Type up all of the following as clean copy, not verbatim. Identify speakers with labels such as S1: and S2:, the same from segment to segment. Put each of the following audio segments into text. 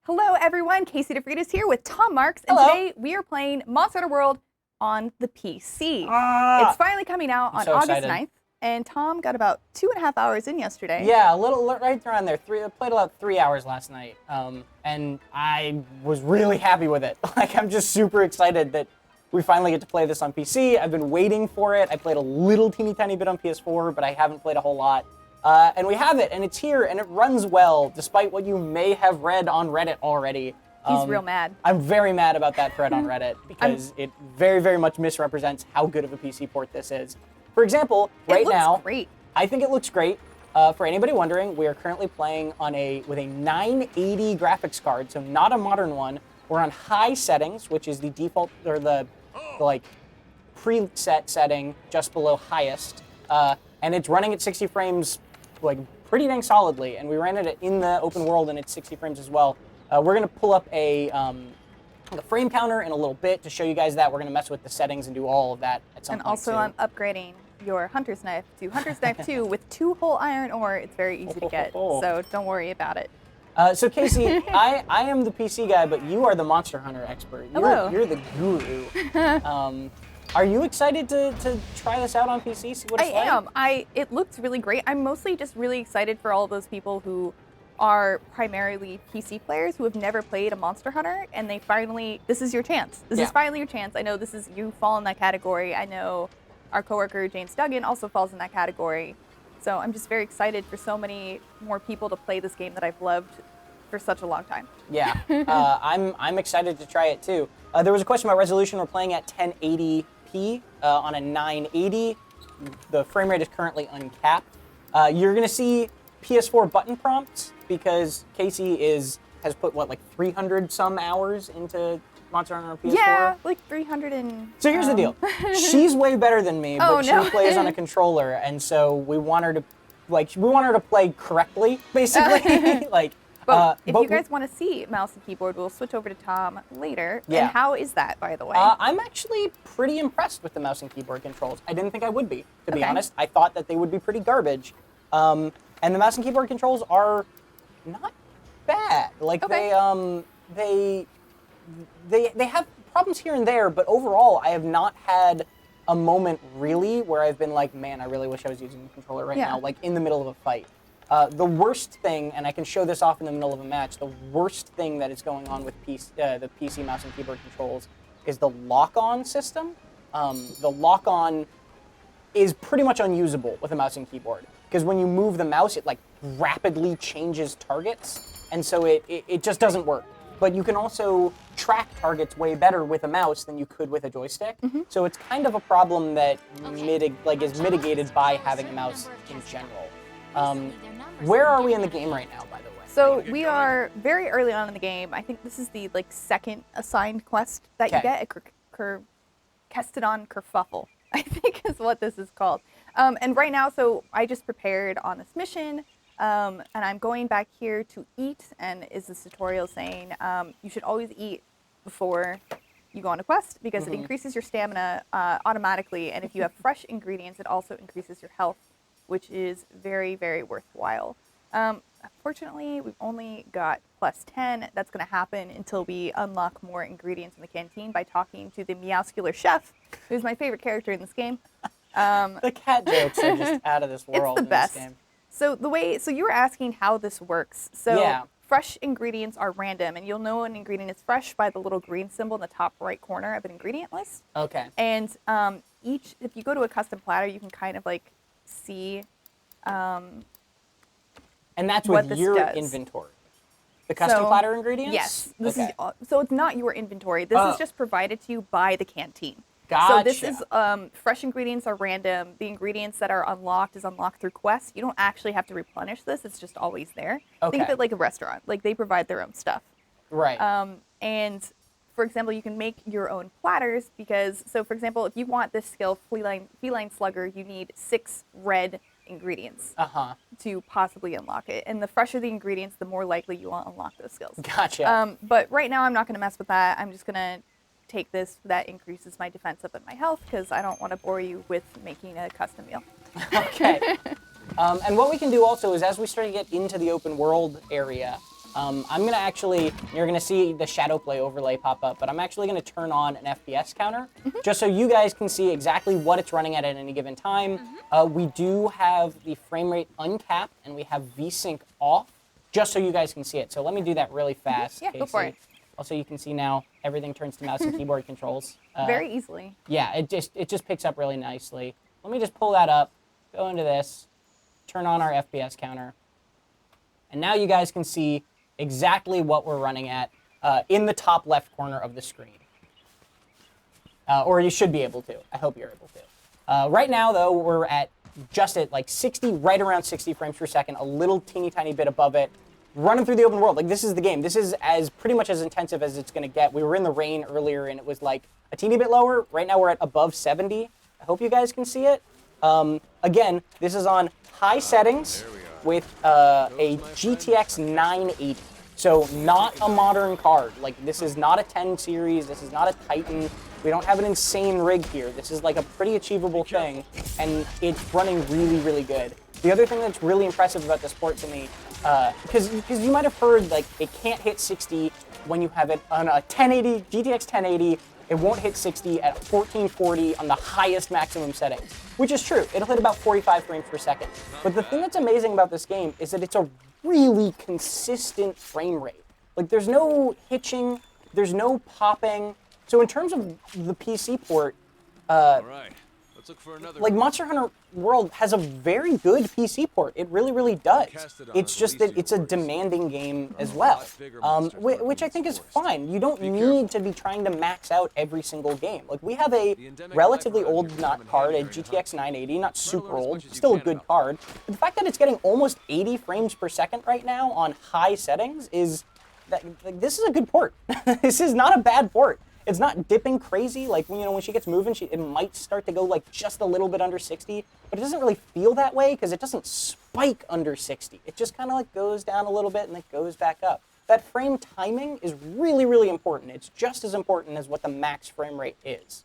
S1: Hello everyone, Casey DeFritas here with Tom Marks, and
S2: Hello.
S1: today we are playing Monster Hunter World on the PC.
S2: Ah!
S1: It's finally coming out on
S2: so
S1: August
S2: excited.
S1: 9th, and Tom got about 2.5 hours in yesterday.
S2: Yeah, a little right around there. I played about 3 hours last night, and I was really happy with it. Like, I'm just super excited that we finally get to play this on PC. I've been waiting for it. I played a little teeny tiny bit on PS4, but I haven't played a whole lot. And we have it, and it's here, and it runs well, despite what you may have read on Reddit already.
S1: He's real mad.
S2: I'm very mad about that thread on Reddit because it very, very much misrepresents how good of a PC port this is. For example, right now,
S1: great.
S2: I think it looks great. For anybody wondering, we are currently playing with a 980 graphics card, so not a modern one. We're on high settings, which is the default or the like preset setting just below highest, and it's running at 60 frames, like pretty dang solidly. And we ran it in the open world, and it's 60 frames as well. We're gonna pull up a frame counter in a little bit to show you guys that. We're gonna mess with the settings and do all of that at some point.
S1: And also,
S2: too.
S1: I'm upgrading your Hunter's Knife to Hunter's Knife 2 with 2-hole iron ore. It's very easy to get, so don't worry about it.
S2: So Casey, I am the PC guy, but you are the Monster Hunter expert.
S1: Hello.
S2: You're the guru. Are you excited to try this out on PC? See what it's like?
S1: I am. It looks really great. I'm mostly just really excited for all of those people who are primarily PC players who have never played a Monster Hunter, and this is your chance. This is finally your chance. I know you fall in that category. I know our coworker James Duggan also falls in that category. So I'm just very excited for so many more people to play this game that I've loved for such a long time.
S2: Yeah, I'm excited to try it too. There was a question about resolution. We're playing at 1080p on a 980. The frame rate is currently uncapped. You're gonna see PS4 button prompts because Casey has put what, like 300 some hours into Monster Hunter on PS4?
S1: Yeah, like 300 and...
S2: So here's the deal. She's way better than me, but
S1: no.
S2: she plays on a controller, and so we want her to play correctly, basically.
S1: But if you guys want to see mouse and keyboard, we'll switch over to Tom later.
S2: Yeah.
S1: And how is that, by the way?
S2: I'm actually pretty impressed with the mouse and keyboard controls. I didn't think I would be, to be honest. I thought that they would be pretty garbage. And the mouse and keyboard controls are not bad. Like they have problems here and there, but overall, I have not had a moment really where I've been like, man, I really wish I was using the controller right now, like in the middle of a fight. The worst thing, and I can show this off in the middle of a match, the worst thing that is going on with the PC mouse and keyboard controls is the lock-on system. The lock-on is pretty much unusable with a mouse and keyboard, because when you move the mouse, it like rapidly changes targets, and so it just doesn't work. But you can also track targets way better with a mouse than you could with a joystick. So it's kind of a problem that is mitigated by having a mouse in general. Where are we in the game right now, by the way?
S1: So we are very early on in the game. I think this is the second assigned quest that you get, a Kestodon Kerfuffle, I think is what this is called. And right now, so I just prepared on this mission, and I'm going back here to eat, and is this tutorial saying you should always eat before you go on a quest because it increases your stamina automatically, and if you have fresh ingredients, it also increases your health, which is very, very worthwhile. Unfortunately, we've only got +10. That's going to happen until we unlock more ingredients in the canteen by talking to the Meowscular Chef, who's my favorite character in this game.
S2: The cat jokes are just out of this world.
S1: It's the best.
S2: In this game.
S1: So you were asking how this works. So fresh ingredients are random, and you'll know an ingredient is fresh by the little green symbol in the top right corner of an ingredient list.
S2: Okay.
S1: And if you go to a custom platter, you can kind of like see
S2: and that's
S1: what
S2: with
S1: this
S2: your
S1: does.
S2: Inventory. The custom platter ingredients?
S1: Yes. So it's not your inventory. This is just provided to you by the canteen.
S2: Gotcha.
S1: So this is fresh ingredients are random. The ingredients that are unlocked is unlocked through quests. You don't actually have to replenish this. It's just always there.
S2: Okay.
S1: Think of it like a restaurant. Like they provide their own stuff.
S2: Right.
S1: And for example, you can make your own platters because, so for example, if you want this skill, feline slugger, you need 6 red ingredients to possibly unlock it. And the fresher the ingredients, the more likely you will unlock those skills.
S2: Gotcha.
S1: But right now I'm not going to mess with that. I'm just going to take this. That increases my defense up and my health because I don't want to bore you with making a custom meal.
S2: Okay. And what we can do also is as we start to get into the open world area, I'm going to actually, you're going to see the shadow play overlay pop up, but I'm actually going to turn on an FPS counter just so you guys can see exactly what it's running at any given time. We do have the frame rate uncapped and we have VSync off just so you guys can see it. So let me do that really fast,
S1: Yeah,
S2: Casey.
S1: go for it.
S2: Also, you can see now everything turns to mouse and keyboard controls.
S1: Very easily.
S2: Yeah, it just picks up really nicely. Let me just pull that up, go into this, turn on our FPS counter. And now you guys can see exactly what we're running at in the top left corner of the screen. Or you should be able to. I hope you're able to. Right now, though, we're at just at like 60, right around 60 frames per second, a little teeny tiny bit above it. Running through the open world, like this is the game. This is as pretty much as intensive as it's going to get. We were in the rain earlier and it was like a teeny bit lower. Right now we're at above 70. I hope you guys can see it. Again, this is on high settings with a GTX 980. So not a modern card. Like this is not a 10 series. This is not a Titan. We don't have an insane rig here. This is like a pretty achievable thing, and it's running really, really good. The other thing that's really impressive about this port to me, because you might have heard like it can't hit 60 when you have it on a 1080 GTX 1080. It won't hit 60 at 1440 on the highest maximum setting, which is true. It'll hit about 45 frames per second. But the thing that's amazing about this game is that it's a really consistent frame rate. Like there's no hitching, there's no popping. So in terms of the PC port,
S3: All right. Let's look for another.
S2: like Monster Hunter World has a very good PC port. It really, really does. It's just that it's a demanding game as well, which I think is fine. You don't need to be trying to max out every single game. Like we have a relatively old card, a GTX 980, not super old, still a good card. But the fact that it's getting almost 80 frames per second right now on high settings is that like, this is a good port. This is not a bad port. It's not dipping crazy, like when she gets moving, it might start to go like just a little bit under 60, but it doesn't really feel that way because it doesn't spike under 60. It just kind of like goes down a little bit and then goes back up. That frame timing is really, really important. It's just as important as what the max frame rate is.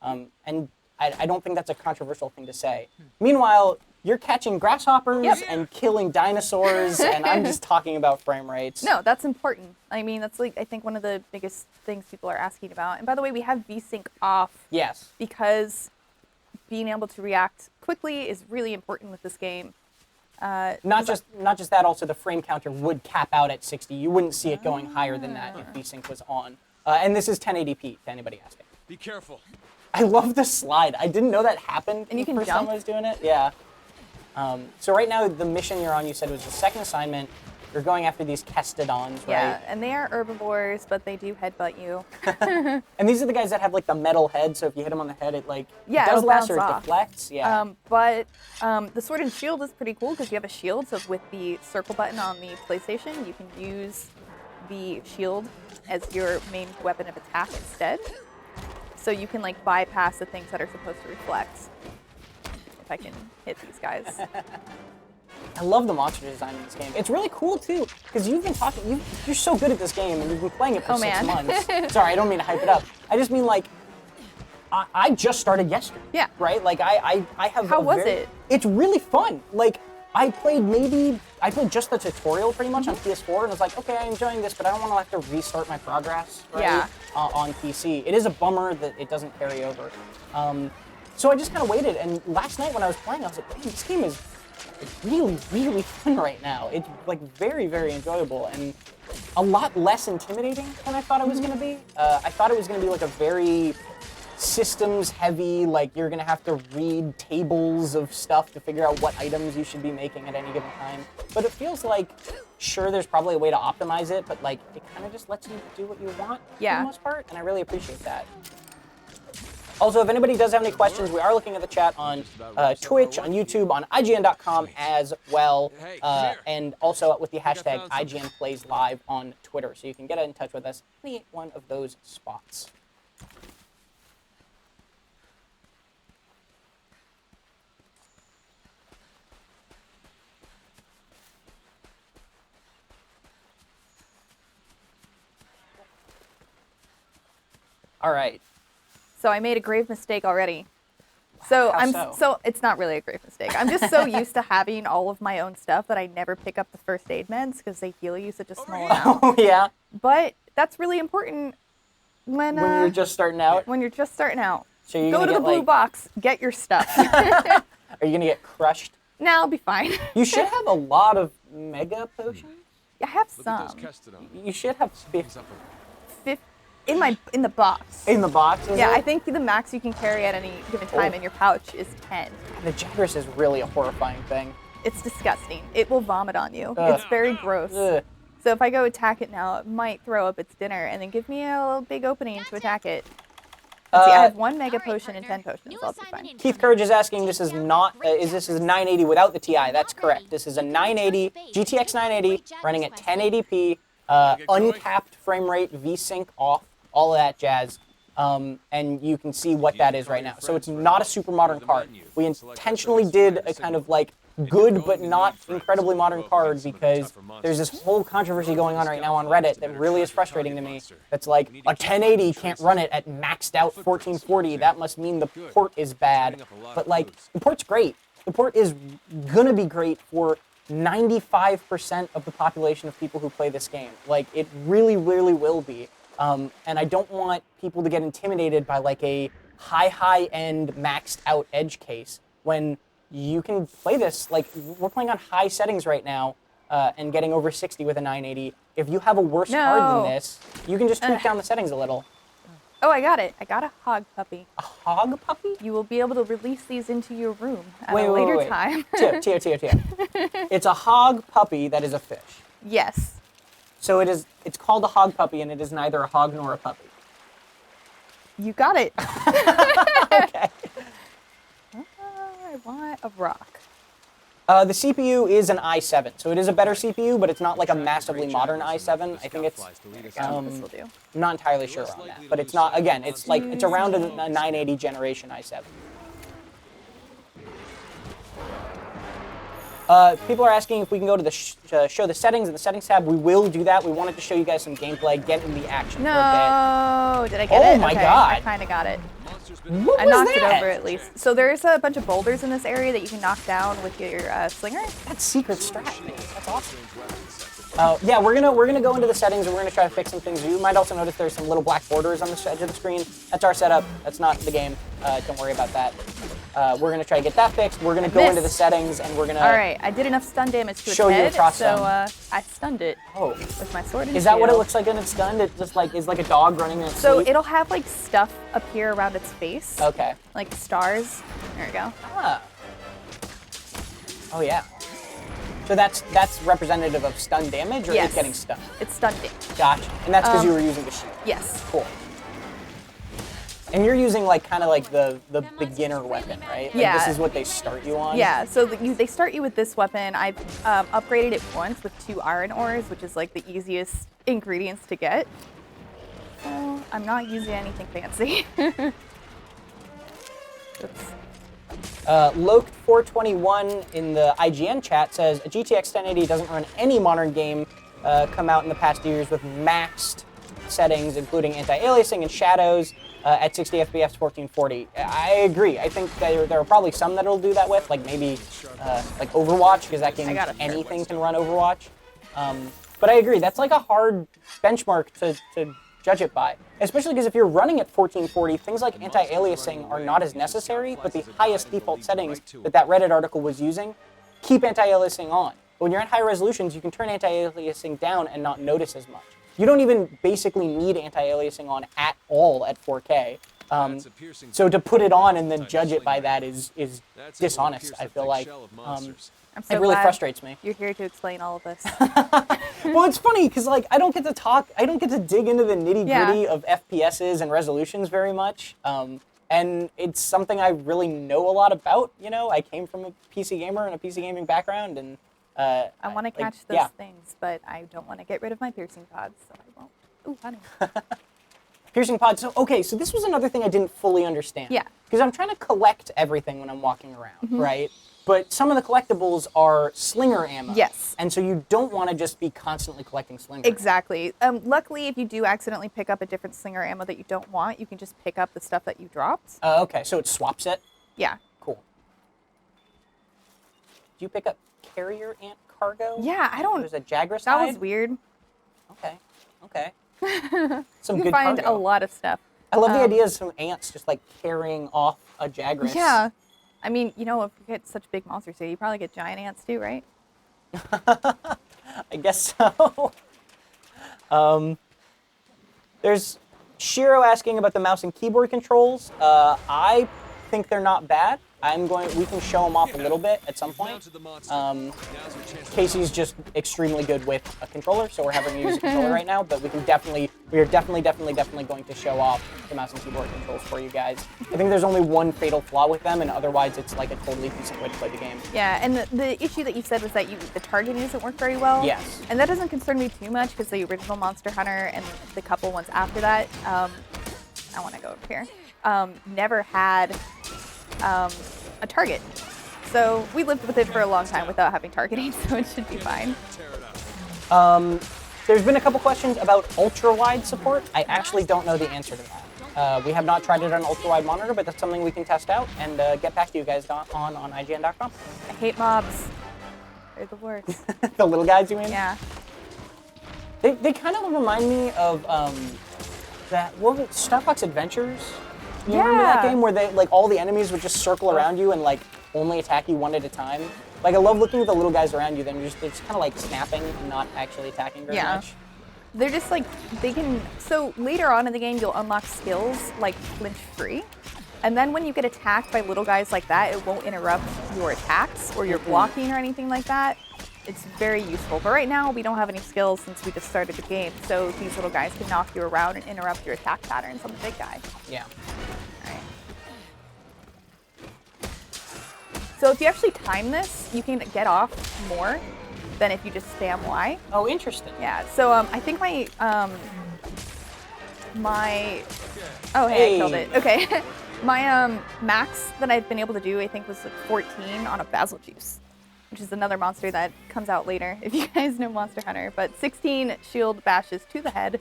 S2: And I don't think that's a controversial thing to say. Meanwhile, you're catching grasshoppers and killing dinosaurs, and I'm just talking about frame rates.
S1: No, that's important. I mean, that's like, I think one of the biggest things people are asking about. And by the way, we have VSync off.
S2: Yes.
S1: Because being able to react quickly is really important with this game.
S2: Not just that, also the frame counter would cap out at 60. You wouldn't see it going higher than that if VSync was on. And this is 1080p, to anybody asking.
S3: Be careful.
S2: I love the slide. I didn't know that happened
S1: and you can
S2: the first
S1: jump?
S2: time I was doing it. Yeah. So right now, the mission you're on, you said was the second assignment. You're going after these Kestodons, right?
S1: Yeah, and they are herbivores, but they do headbutt you.
S2: And these are the guys that have like the metal head, so if you hit them on the head, it like
S1: Yeah,
S2: it does
S1: it'll
S2: less or
S1: bounce
S2: it
S1: off.
S2: deflects. Yeah.
S1: But the sword and shield is pretty cool because you have a shield, so with the circle button on the PlayStation, you can use the shield as your main weapon of attack instead. So you can like bypass the things that are supposed to reflect. If I can hit these guys.
S2: I love the monster design in this game. It's really cool too, because you've been talking. You're so good at this game, and you've been playing it for 6 months. Sorry, I don't mean to hype it up. I just mean like, I just started yesterday.
S1: Yeah.
S2: Right. Like I have.
S1: How was it?
S2: It's really fun. Like I played just the tutorial pretty much on PS4, and I was like, okay, I'm enjoying this, but I don't want to have to restart my progress. Right?
S1: Yeah.
S2: On PC, it is a bummer that it doesn't carry over. So I just kind of waited, and last night when I was playing, I was like, man, this game is really, really fun right now. It's like very, very enjoyable and a lot less intimidating than I thought it was going to be. I thought it was going to be like a very systems heavy, like you're going to have to read tables of stuff to figure out what items you should be making at any given time. But it feels like, sure, there's probably a way to optimize it, but like it kind of just lets you do what you want for the most part, and I really appreciate that. Also, if anybody does have any questions, we are looking at the chat on Twitch, on YouTube, on IGN.com as well, and also with the hashtag IGNPlaysLive on Twitter, so you can get in touch with us any one of those spots. All right.
S1: So I made a grave mistake already. So
S2: so?
S1: it's not really a great mistake. I'm just so used to having all of my own stuff that I never pick up the first aid meds because they heal you such a small amount.
S2: Oh, yeah.
S1: But that's really important when
S2: You're just starting out.
S1: When you're just starting out.
S2: So you're
S1: go
S2: gonna
S1: to the
S2: get,
S1: blue
S2: like-
S1: box, get your stuff.
S2: Are you gonna get crushed?
S1: No, I'll be fine.
S2: You should have a lot of mega potions.
S1: I have
S3: Look at
S1: some.
S3: those Kestodon.
S2: You should have 50
S3: He's up
S1: In the box.
S2: in the box. Is
S1: Yeah,
S2: it?
S1: I think the max you can carry at any given time in your pouch is 10.
S2: The Jagras is really a horrifying thing.
S1: It's disgusting. It will vomit on you.
S2: Ugh.
S1: It's very gross.
S2: Ugh.
S1: So if I go attack it now, it might throw up its dinner and then give me a little big opening to attack it. Let's see, I have 1 mega potion and 10 potions. I'll be fine.
S2: Keith Courage is asking, this is not, this is a 980 without the TI. That's correct. This is a 980, GTX 980, running at 1080p, uncapped frame rate, VSync off, all of that jazz. And you can see what that is right now. So it's not a super modern card. We intentionally did a kind of like good but not incredibly modern card because there's this whole controversy going on right now on Reddit that really is frustrating to me. That's like, a 1080 can't run it at maxed out 1440. That must mean the port is bad. But like, the port's great. The port is gonna be great for 95% of the population of people who play this game. Like, it really, really will be. And I don't want people to get intimidated by like a high-end maxed out edge case when you can play this. Like, we're playing on high settings right now and getting over 60 with a 980. If you have a worse card than this, you can just tweak down the settings a little.
S1: Oh, I got it. I got a hog puppy.
S2: A hog puppy?
S1: You will be able to release these into your room at
S2: Wait,
S1: a
S2: wait,
S1: later
S2: wait.
S1: time.
S2: Tia. It's a hog puppy that is a fish.
S1: Yes.
S2: So it's called a hog puppy, and it is neither a hog nor a puppy.
S1: You got it.
S2: Okay.
S1: I want a rock.
S2: The CPU is an i7, so it is a better CPU, but it's not like a massively modern i7. I think it's,
S1: This will do.
S2: I'm not entirely sure on that, but it's not, again, it's like, it's around a 980 generation i7. People are asking if we can go to the show the settings in the settings tab. We will do that. We wanted to show you guys some gameplay, get in the action for a
S1: No, did I get it?
S2: Oh my
S1: Okay,
S2: God.
S1: I kind of got it.
S2: bit. What
S1: I
S2: was
S1: knocked
S2: that?
S1: it over at least. So there's a bunch of boulders in this area that you can knock down with your slinger.
S2: That's secret strat, man. That's awesome. Yeah, we're gonna go into the settings and we're gonna try to fix some things. You might also notice there's some little black borders on the edge of the screen. That's our setup. That's not the game. Don't worry about that. We're gonna try to get that fixed. We're gonna go into the settings and we're gonna.
S1: All right, I did enough stun damage to its
S2: show you
S1: head,
S2: across
S1: so
S2: them.
S1: I stunned it with my sword and
S2: Is that what it
S1: shield.
S2: looks like when it's stunned? It just like is like a dog running in its
S1: So
S2: sleep?
S1: it'll have like stuff appear around its face.
S2: Okay.
S1: Like stars. There we go.
S2: Ah. Oh yeah. So that's representative of stun damage, or
S1: Yes.
S2: it's getting stunned?
S1: It's stun damage.
S2: Gotcha. And that's because you were using the shield.
S1: Yes.
S2: Cool. And you're using like kind of like the beginner weapon, right? Like,
S1: Yeah.
S2: This is what they start you on.
S1: Yeah, so they start you with this weapon. I've upgraded it once with 2 iron ores, which is like the easiest ingredients to get. So I'm not using anything fancy. Oops.
S2: Loked421 in the IGN chat says a GTX 1080 doesn't run any modern game come out in the past years with maxed settings, including anti-aliasing and shadows at 60 FPS 1440. I agree. I think there are probably some that it'll do that with, like maybe like Overwatch, because that game anything can run Overwatch. But I agree. That's like a hard benchmark to judge it by, especially because if you're running at 1440, things like anti-aliasing are not as necessary, but the highest default settings that Reddit article was using keep anti-aliasing on. But when you're at high resolutions, you can turn anti-aliasing down and not notice as much. You don't even basically need anti-aliasing on at all at 4K. So to put it on and then judge it by that is dishonest, I feel like.
S1: I'm so
S2: It really
S1: glad
S2: frustrates me.
S1: You're here to explain all of this.
S2: Well, it's funny because like I don't get to dig into the nitty gritty of FPSs and resolutions very much, and it's something I really know a lot about. You know, I came from a PC gamer and a PC gaming background, and
S1: I want to catch those
S2: yeah.
S1: things, but I don't want to get rid of my piercing pods, so I won't. Ooh, honey.
S2: Piercing pods. So okay, so this was another thing I didn't fully understand.
S1: Yeah.
S2: Because I'm trying to collect everything when I'm walking around, right? But some of the collectibles are slinger ammo.
S1: Yes.
S2: And so you don't want to just be constantly collecting slinger.
S1: Exactly. Luckily, if you do accidentally pick up a different slinger ammo that you don't want, you can just pick up the stuff that you dropped.
S2: Okay, so it swaps it.
S1: Yeah.
S2: Cool. Did you pick up carrier ant cargo?
S1: Yeah, I don't.
S2: There's a Jagras
S1: That
S2: hide?
S1: was weird.
S2: Okay. Some
S1: You
S2: good
S1: find
S2: cargo.
S1: a lot of stuff.
S2: I love the idea of some ants just like carrying off a Jagras.
S1: Yeah. I mean, if you get such big monsters here, you probably get giant ants too, right?
S2: I guess so. There's Shiro asking about the mouse and keyboard controls. I think they're not bad. We can show them off a little bit at some point. Casey's just extremely good with a controller, so we're having to use a controller right now, but we are definitely going to show off the mouse and keyboard controls for you guys. I think there's only one fatal flaw with them, and otherwise it's like a totally decent way to play the game.
S1: Yeah, and the issue that you said was that the targeting doesn't work very well.
S2: Yes.
S1: And that doesn't concern me too much because the original Monster Hunter and the couple ones after that, I want to go up here, never had a target. So we lived with it for a long time without having targeting, so it should be fine.
S2: There's been a couple questions about ultra-wide support. I actually don't know the answer to that. We have not tried it on an ultra-wide monitor, but that's something we can test out and get back to you guys on IGN.com.
S1: I hate mobs. They're the worst.
S2: The little guys, you mean?
S1: Yeah.
S2: They kind of remind me of what was it, Star Fox Adventures? You remember that game where all the enemies would just circle around you and only attack you one at a time? I love looking at the little guys around you. They're just kind of snapping and not actually attacking very much.
S1: They're just they can. So later on in the game, you'll unlock skills like flinch free, and then when you get attacked by little guys like that, it won't interrupt your attacks or your blocking or anything like that. It's very useful. But right now, we don't have any skills since we just started the game, so these little guys can knock you around and interrupt your attack patterns on the big guy.
S2: Yeah.
S1: Alright. So if you actually time this, you can get off more than if you just spam Y.
S2: Oh, interesting.
S1: Yeah, so I think oh, hey, I killed it. Okay. My max that I've been able to do, I think, was 14 on a Basil Juice, which is another monster that comes out later, if you guys know Monster Hunter. But 16 shield bashes to the head.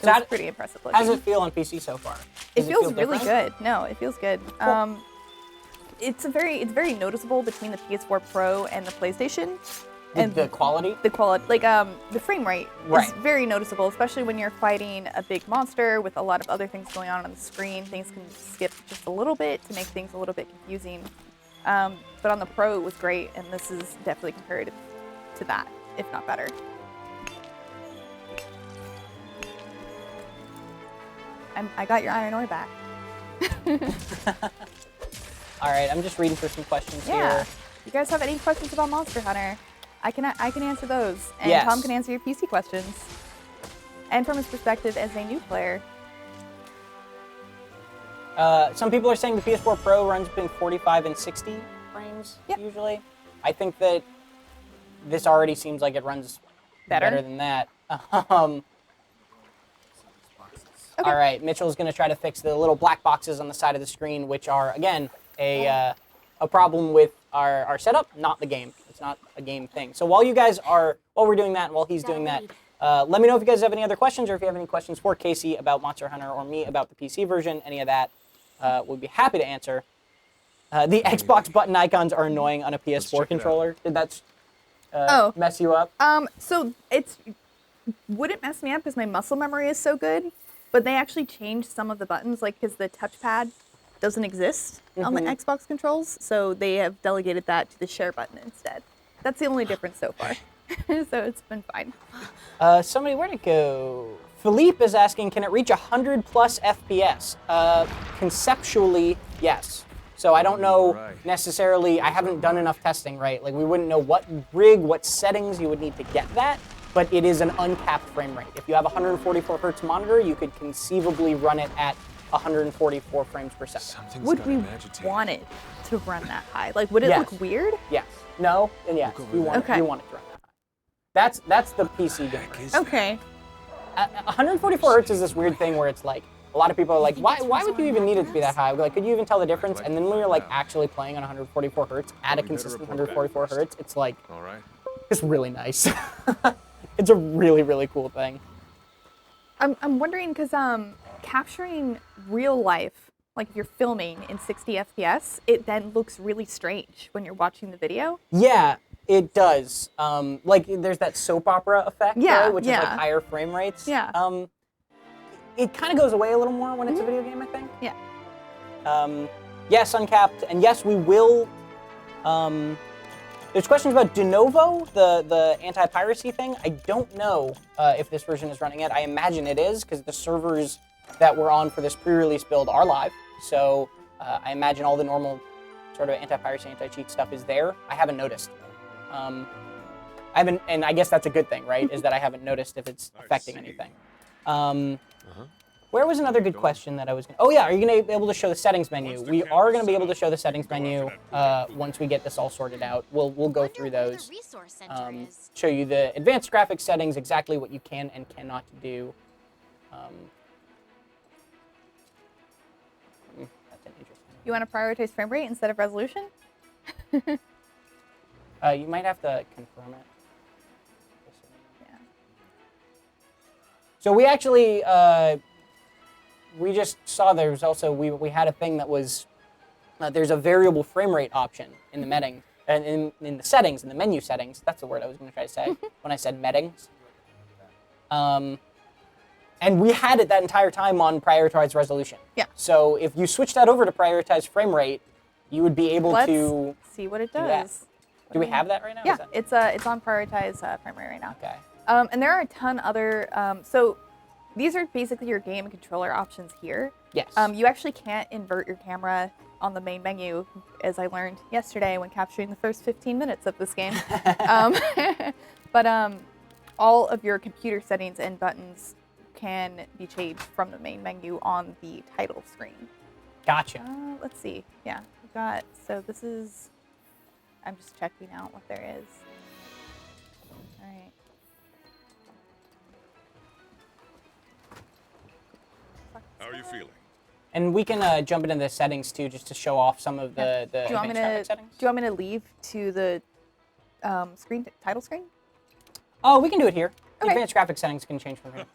S1: It's pretty impressive looking.
S2: How does it feel on PC so far?
S1: It feels really good. No, it feels good.
S2: Cool.
S1: It's very noticeable between the PS4 Pro and the PlayStation. And
S2: the quality?
S1: The quality, the frame rate is very noticeable, especially when you're fighting a big monster with a lot of other things going on the screen. Things can skip just a little bit to make things a little bit confusing. But on the Pro, it was great, and this is definitely comparative to that, if not better. I got your iron ore back.
S2: All right, I'm just reading through some questions here.
S1: You guys have any questions about Monster Hunter? I can answer those, and
S2: yes.
S1: Tom can answer your PC questions. And from his perspective as a new player.
S2: Some people are saying the PS4 Pro runs between 45 and 60 frames usually. I think that this already seems like it runs better than that. Okay. All right, Mitchell's going to try to fix the little black boxes on the side of the screen, which are, again, a problem with our setup, not the game. It's not a game thing. So while we're doing that and while he's doing that, let me know if you guys have any other questions or if you have any questions for Casey about Monster Hunter or me about the PC version, any of that. We'll be happy to answer. The Xbox button icons are annoying on a PS4 controller. Did that mess you up?
S1: So it wouldn't mess me up because my muscle memory is so good. But they actually changed some of the buttons, because the touchpad doesn't exist on the Xbox controls, so they have delegated that to the share button instead. That's the only difference so far. So it's been fine.
S2: Somebody, where'd it go? Philippe is asking, can it reach 100 plus FPS? Conceptually, yes. So I don't know necessarily, I haven't done enough testing, right? We wouldn't know what rig, what settings you would need to get that. But it is an uncapped frame rate. If you have a 144 hertz monitor, you could conceivably run it at 144 frames per second.
S1: Would we want it to run that high? Would it look weird?
S2: Yes. No, and yes. We want it to run that high. That's the PC game.
S1: Okay.
S2: 144 hertz is this weird thing where it's a lot of people are like, why would you even need it to be that high? Could you even tell the difference? And then when you're actually playing on 144 hertz at a consistent 144 hertz, it's it's really nice. It's a really, really cool thing.
S1: I'm wondering because capturing real life, like if you're filming in 60 FPS, it then looks really strange when you're watching the video.
S2: Yeah, it does. Like there's that soap opera effect, right? Which is like higher frame rates.
S1: Yeah.
S2: It kind of goes away a little more when it's a video game, I think.
S1: Yeah.
S2: Yes, uncapped, and yes, we will. There's questions about de novo, the anti-piracy thing. I don't know if this version is running yet. I imagine it is, because the servers that we're on for this pre-release build are live. So I imagine all the normal sort of anti-piracy, anti-cheat stuff is there. I haven't noticed. I haven't, and I guess that's a good thing, right? Is that I haven't noticed if it's affecting anything. Where was another good question that I was going to... Oh yeah, are you going to be able to show the settings menu? We are going to be able to show the settings menu once we get this all sorted out. We'll go through those. Show you the advanced graphics settings, exactly what you can and cannot do. That's an interesting...
S1: You want to prioritize frame rate instead of resolution?
S2: You might have to confirm it.
S1: Yeah.
S2: So we actually... we just saw there's also, we had a thing that was, there's a variable frame rate option in the metting, and in the settings, in the menu settings. That's the word I was going to try to say when I said mettings. And we had it that entire time on prioritized resolution.
S1: Yeah.
S2: So if you switch that over to prioritized frame rate, you would be able
S1: Let's
S2: to
S1: see what it does.
S2: Do we have that right now?
S1: Yeah, it's on prioritized frame rate right now.
S2: Okay.
S1: And there are a ton other, so these are basically your game and controller options here.
S2: Yes.
S1: You actually can't invert your camera on the main menu, as I learned yesterday when capturing the first 15 minutes of this game. But all of your computer settings and buttons can be changed from the main menu on the title screen.
S2: Gotcha.
S1: Let's see. Yeah, we've got, so this is, I'm just checking out what there is. All right.
S3: How are you feeling?
S2: And we can jump into the settings too, just to show off some of the
S1: Do you want me
S2: advanced graphic
S1: to?
S2: settings.
S1: Do you want me to leave to the title screen?
S2: Oh, we can do it here. The
S1: Okay.
S2: advanced graphic settings can change from here.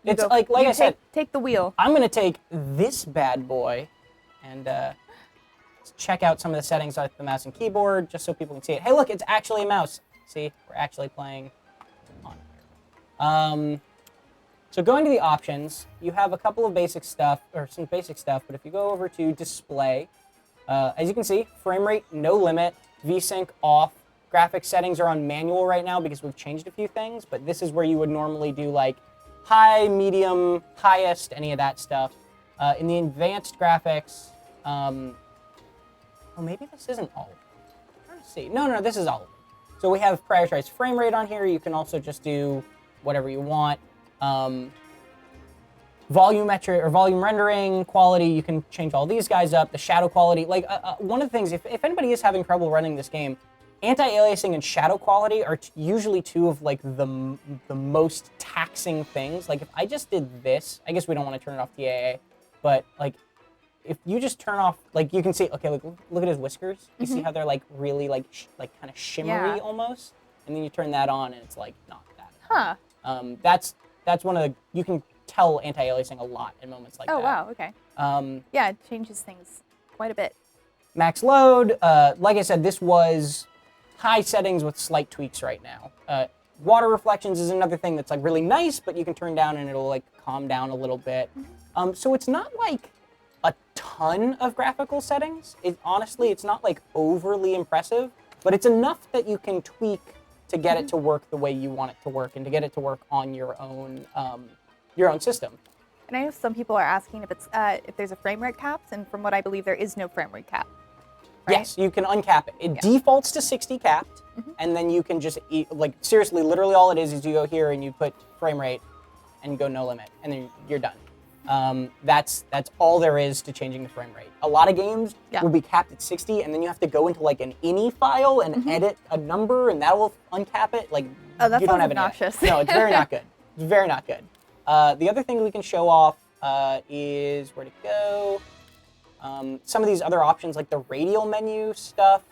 S1: You
S2: It's
S1: go-
S2: like
S1: you
S2: I said,
S1: take the wheel.
S2: I'm gonna take this bad boy and check out some of the settings like the mouse and keyboard, just so people can see it. Hey, look, it's actually a mouse. See, we're actually playing on here. So going to the options, you have a couple of basic stuff, or some basic stuff, but if you go over to display, as you can see, frame rate, no limit, VSync off, graphics settings are on manual right now because we've changed a few things, but this is where you would normally do like high, medium, highest, any of that stuff. In the advanced graphics, oh, maybe this isn't all of them. I'm trying to see. No, this is all of them. So we have prioritized frame rate on here. You can also just do whatever you want. Volumetric or volume rendering quality, you can change all these guys up. The shadow quality, like one of the things, if anybody is having trouble running this game, anti-aliasing and shadow quality are usually two of like the most taxing things. Like if I just did this, I guess we don't want to turn it off TAA, but like if you just turn off, like you can see, okay, look at his whiskers. You see how they're like really like kind of shimmery almost, and then you turn that on and it's like not that.
S1: Huh.
S2: That's one of the, you can tell anti-aliasing a lot in moments like that.
S1: Oh wow. Okay. Yeah, it changes things quite a bit.
S2: Max load, like I said, this was high settings with slight tweaks right now. Water reflections is another thing that's like really nice, but you can turn down and it'll like calm down a little bit. So it's not like a ton of graphical settings. Honestly, it's not like overly impressive, but it's enough that you can tweak to get it to work the way you want it to work and to get it to work on your own system.
S1: And I know some people are asking if there's a frame rate cap, and from what I believe, there is no frame rate cap. Right?
S2: Yes, you can uncap it. It defaults to 60 capped, and then you can just, like, seriously, literally all it is you go here and you put frame rate and go no limit, and then you're done. That's all there is to changing the frame rate. A lot of games will be capped at 60, and then you have to go into like an ini file and edit a number, and that will uncap it. Like,
S1: that
S2: you don't have
S1: obnoxious.
S2: No, it's very not good. It's very not good. The other thing we can show off is where to go. Some of these other options, like the radial menu stuff.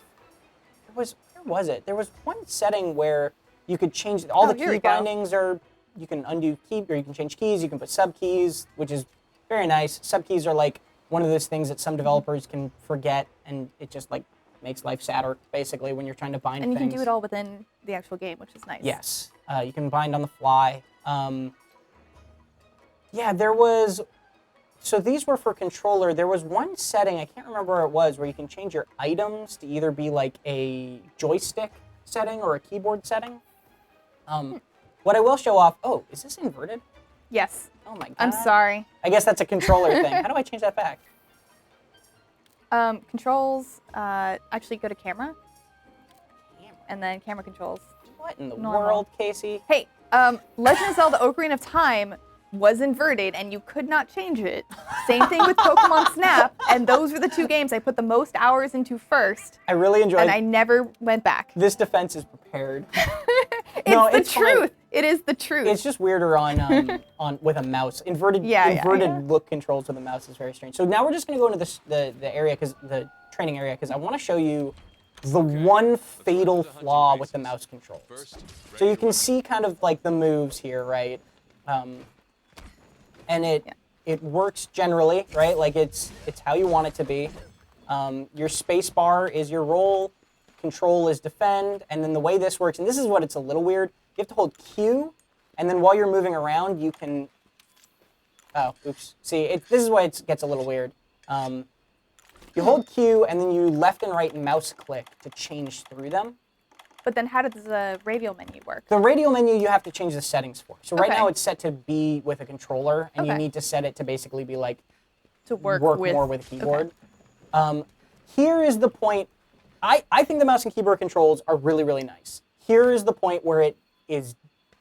S2: Where was it? There was one setting where you could change all the key bindings are. You can undo key, or you can change keys. You can put sub keys, which is very nice. Sub keys are like one of those things that some developers can forget, and it just like makes life sadder, basically, when you're trying to bind
S1: And you
S2: things.
S1: can do it all within the actual game, which is nice.
S2: Yes, you can bind on the fly. Yeah, there was. So these were for controller. There was one setting, I can't remember where it was, where you can change your items to either be like a joystick setting or a keyboard setting. What I will show off. Oh, is this inverted?
S1: Yes.
S2: Oh my god.
S1: I'm sorry.
S2: I guess that's a controller thing. How do I change that back?
S1: Controls, actually go to camera, and then camera controls.
S2: What in the
S1: Normal.
S2: world, Casey?
S1: Hey, Legend of Zelda Ocarina of Time was inverted, and you could not change it. Same thing with Pokemon Snap, and those were the two games I put the most hours into first,
S2: I really enjoyed.
S1: and I never went back.
S2: This defense is prepared.
S1: It's the
S2: fine.
S1: truth. It is the truth.
S2: It's just weirder on with a mouse. Inverted look controls with a mouse is very strange. So now we're just going to go into the area, because the training area, because I want to show you the one fatal flaw with the mouse controls. So you can see kind of like the moves here, right? And it works generally, right? Like it's how you want it to be. Your space bar is your roll, control is defend, and then the way this works, and this is what it's a little weird, you have to hold Q, and then while you're moving around, you can, oh, oops. See, this is why it gets a little weird. You hold Q, and then you left and right mouse click to change through them.
S1: But then how does the radial menu work?
S2: The radial menu you have to change the settings for. So right
S1: Okay.
S2: now it's set to be with a controller, and you
S1: Okay.
S2: need to set it to basically be like,
S1: To work
S2: more with a keyboard. Here is the point. I think the mouse and keyboard controls are really, really nice. Here is the point where it is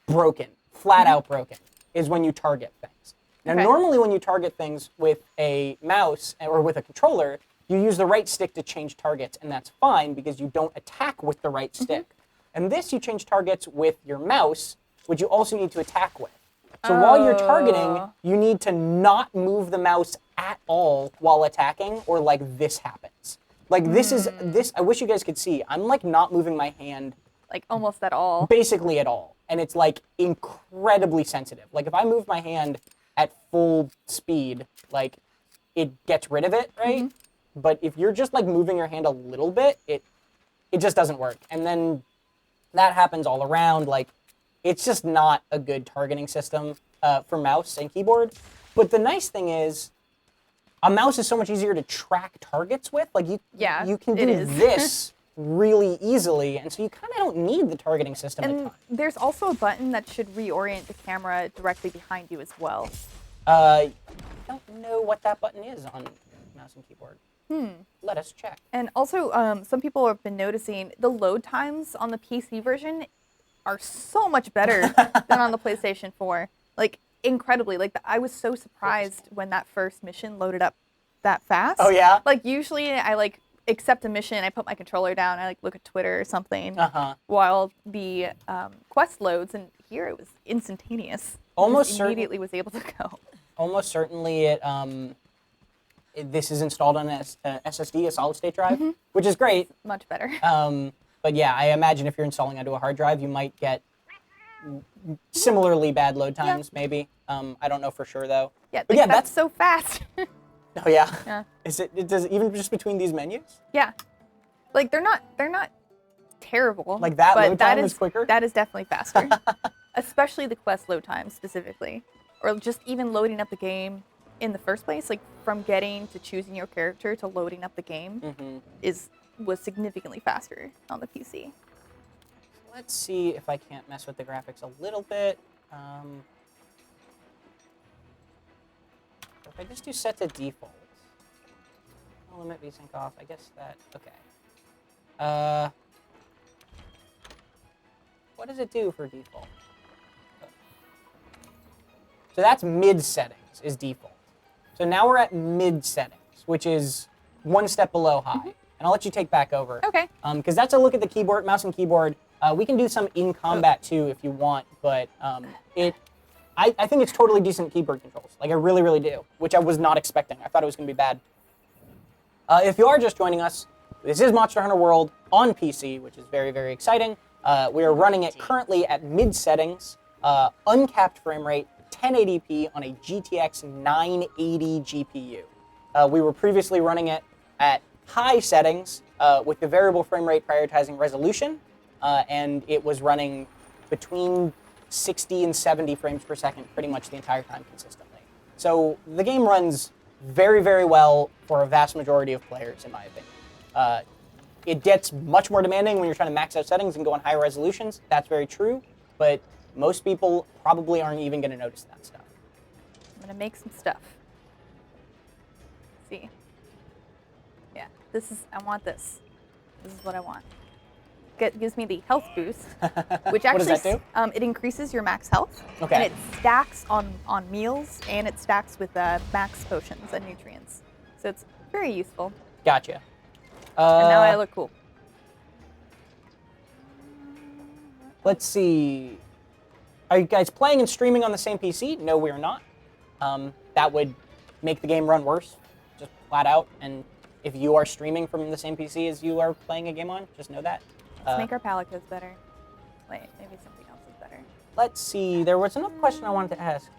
S2: broken, flat out broken, is when you target things. Now,
S1: Okay.
S2: normally when you target things with a mouse or with a controller, you use the right stick to change targets, and that's fine because you don't attack with the right stick. And this, you change targets with your mouse, which you also need to attack with. So while you're targeting, you need to not move the mouse at all while attacking, or like this happens. Like this, I wish you guys could see. I'm like not moving my hand
S1: Like almost at all.
S2: basically at all. And it's like incredibly sensitive. Like if I move my hand at full speed, like it gets rid of it, right? But if you're just like moving your hand a little bit, it just doesn't work. And then that happens all around. Like it's just not a good targeting system for mouse and keyboard. But the nice thing is, a mouse is so much easier to track targets with. Like you can
S1: it
S2: do
S1: is.
S2: this really easily, and so you kind of don't need the targeting system a
S1: And
S2: ton.
S1: there's also a button that should reorient the camera directly behind you as well.
S2: I don't know what that button is on mouse and keyboard. Let us check.
S1: And also, some people have been noticing the load times on the PC version are so much better than on the PlayStation 4. Like, incredibly. Like, I was so surprised when that first mission loaded up that fast.
S2: Oh, yeah?
S1: Like, usually I, like, accept a mission, I put my controller down, I, like, look at Twitter or something while the quest loads, and here it was instantaneous.
S2: Almost
S1: Just immediately was able to go.
S2: Almost certainly this is installed on an SSD, a solid state drive, which is great.
S1: Much better.
S2: But yeah, I imagine if you're installing onto a hard drive, you might get similarly bad load times, maybe. I don't know for sure though.
S1: Yeah,
S2: but
S1: like,
S2: yeah,
S1: that's so fast.
S2: Oh yeah.
S1: Yeah.
S2: Is it? Does it even just between these menus?
S1: Yeah, like they're not terrible.
S2: Like that
S1: but
S2: load
S1: that
S2: time is quicker?
S1: That is definitely faster, especially the quest load time specifically, or just even loading up the game in the first place. Like from getting to choosing your character to loading up the game was significantly faster on the PC.
S2: Let's see if I can't mess with the graphics a little bit. If I just do set to default, I'll limit VSync off. I guess that, okay. What does it do for default? So that's mid settings is default. So now we're at mid settings, which is one step below high. And I'll let you take back over.
S1: Okay.
S2: Because that's a look at the keyboard, mouse and keyboard. We can do some in combat too if you want, but I think it's totally decent keyboard controls. Like I really, really do, which I was not expecting. I thought it was going to be bad. If you are just joining us, this is Monster Hunter World on PC, which is very, very exciting. We are running it currently at mid settings, uncapped frame rate, 1080p on a GTX 980 GPU. We were previously running it at high settings with the variable frame rate prioritizing resolution, and it was running between 60 and 70 frames per second pretty much the entire time consistently. So the game runs very, very well for a vast majority of players, in my opinion. It gets much more demanding when you're trying to max out settings and go on higher resolutions. That's very true, but most people probably aren't even going to notice that stuff.
S1: I'm going to make some stuff. Let's see. Yeah, I want this. This is what I want. Gives me the health boost, which actually
S2: what does that do?
S1: It increases your max health,
S2: okay.
S1: and it stacks on meals, and it stacks with max potions and nutrients. So it's very useful.
S2: Gotcha.
S1: And now I look cool.
S2: Let's see. Are you guys playing and streaming on the same PC? No, we are not. That would make the game run worse, just flat out. And if you are streaming from the same PC as you are playing a game on, just know that.
S1: Let's make our palette codes better. Wait, maybe something else is better.
S2: Let's see. There was another question I wanted to ask.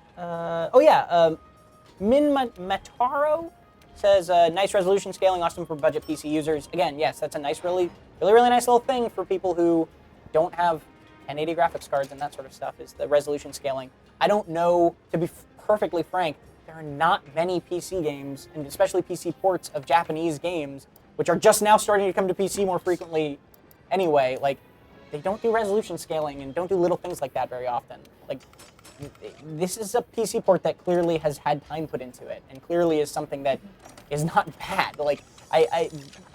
S2: Min Mataro says, nice resolution scaling, awesome for budget PC users. Again, yes, that's a nice, really nice little thing for people who don't have 1080 graphics cards and that sort of stuff, is the resolution scaling. I don't know, to be perfectly frank, there are not many PC games, and especially PC ports of Japanese games, which are just now starting to come to PC more frequently anyway. Like, they don't do resolution scaling and don't do little things like that very often. Like, this is a PC port that clearly has had time put into it, and clearly is something that is not bad. Like, I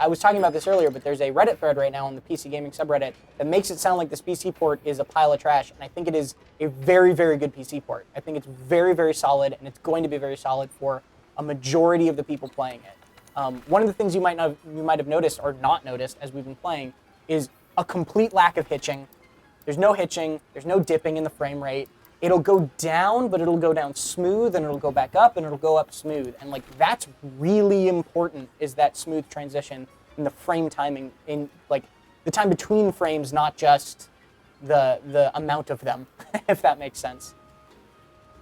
S2: was talking about this earlier, but there's a Reddit thread right now on the PC gaming subreddit that makes it sound like this PC port is a pile of trash, and I think it is a very, very good PC port. I think it's very, very solid, and it's going to be very solid for a majority of the people playing it. One of the things you might have noticed or not noticed as we've been playing is a complete lack of hitching. There's no hitching, there's no dipping in the frame rate. It'll go down, but it'll go down smooth, and it'll go back up, and it'll go up smooth. And like, that's really important, is that smooth transition in the frame timing, in like the time between frames, not just the amount of them, if that makes sense.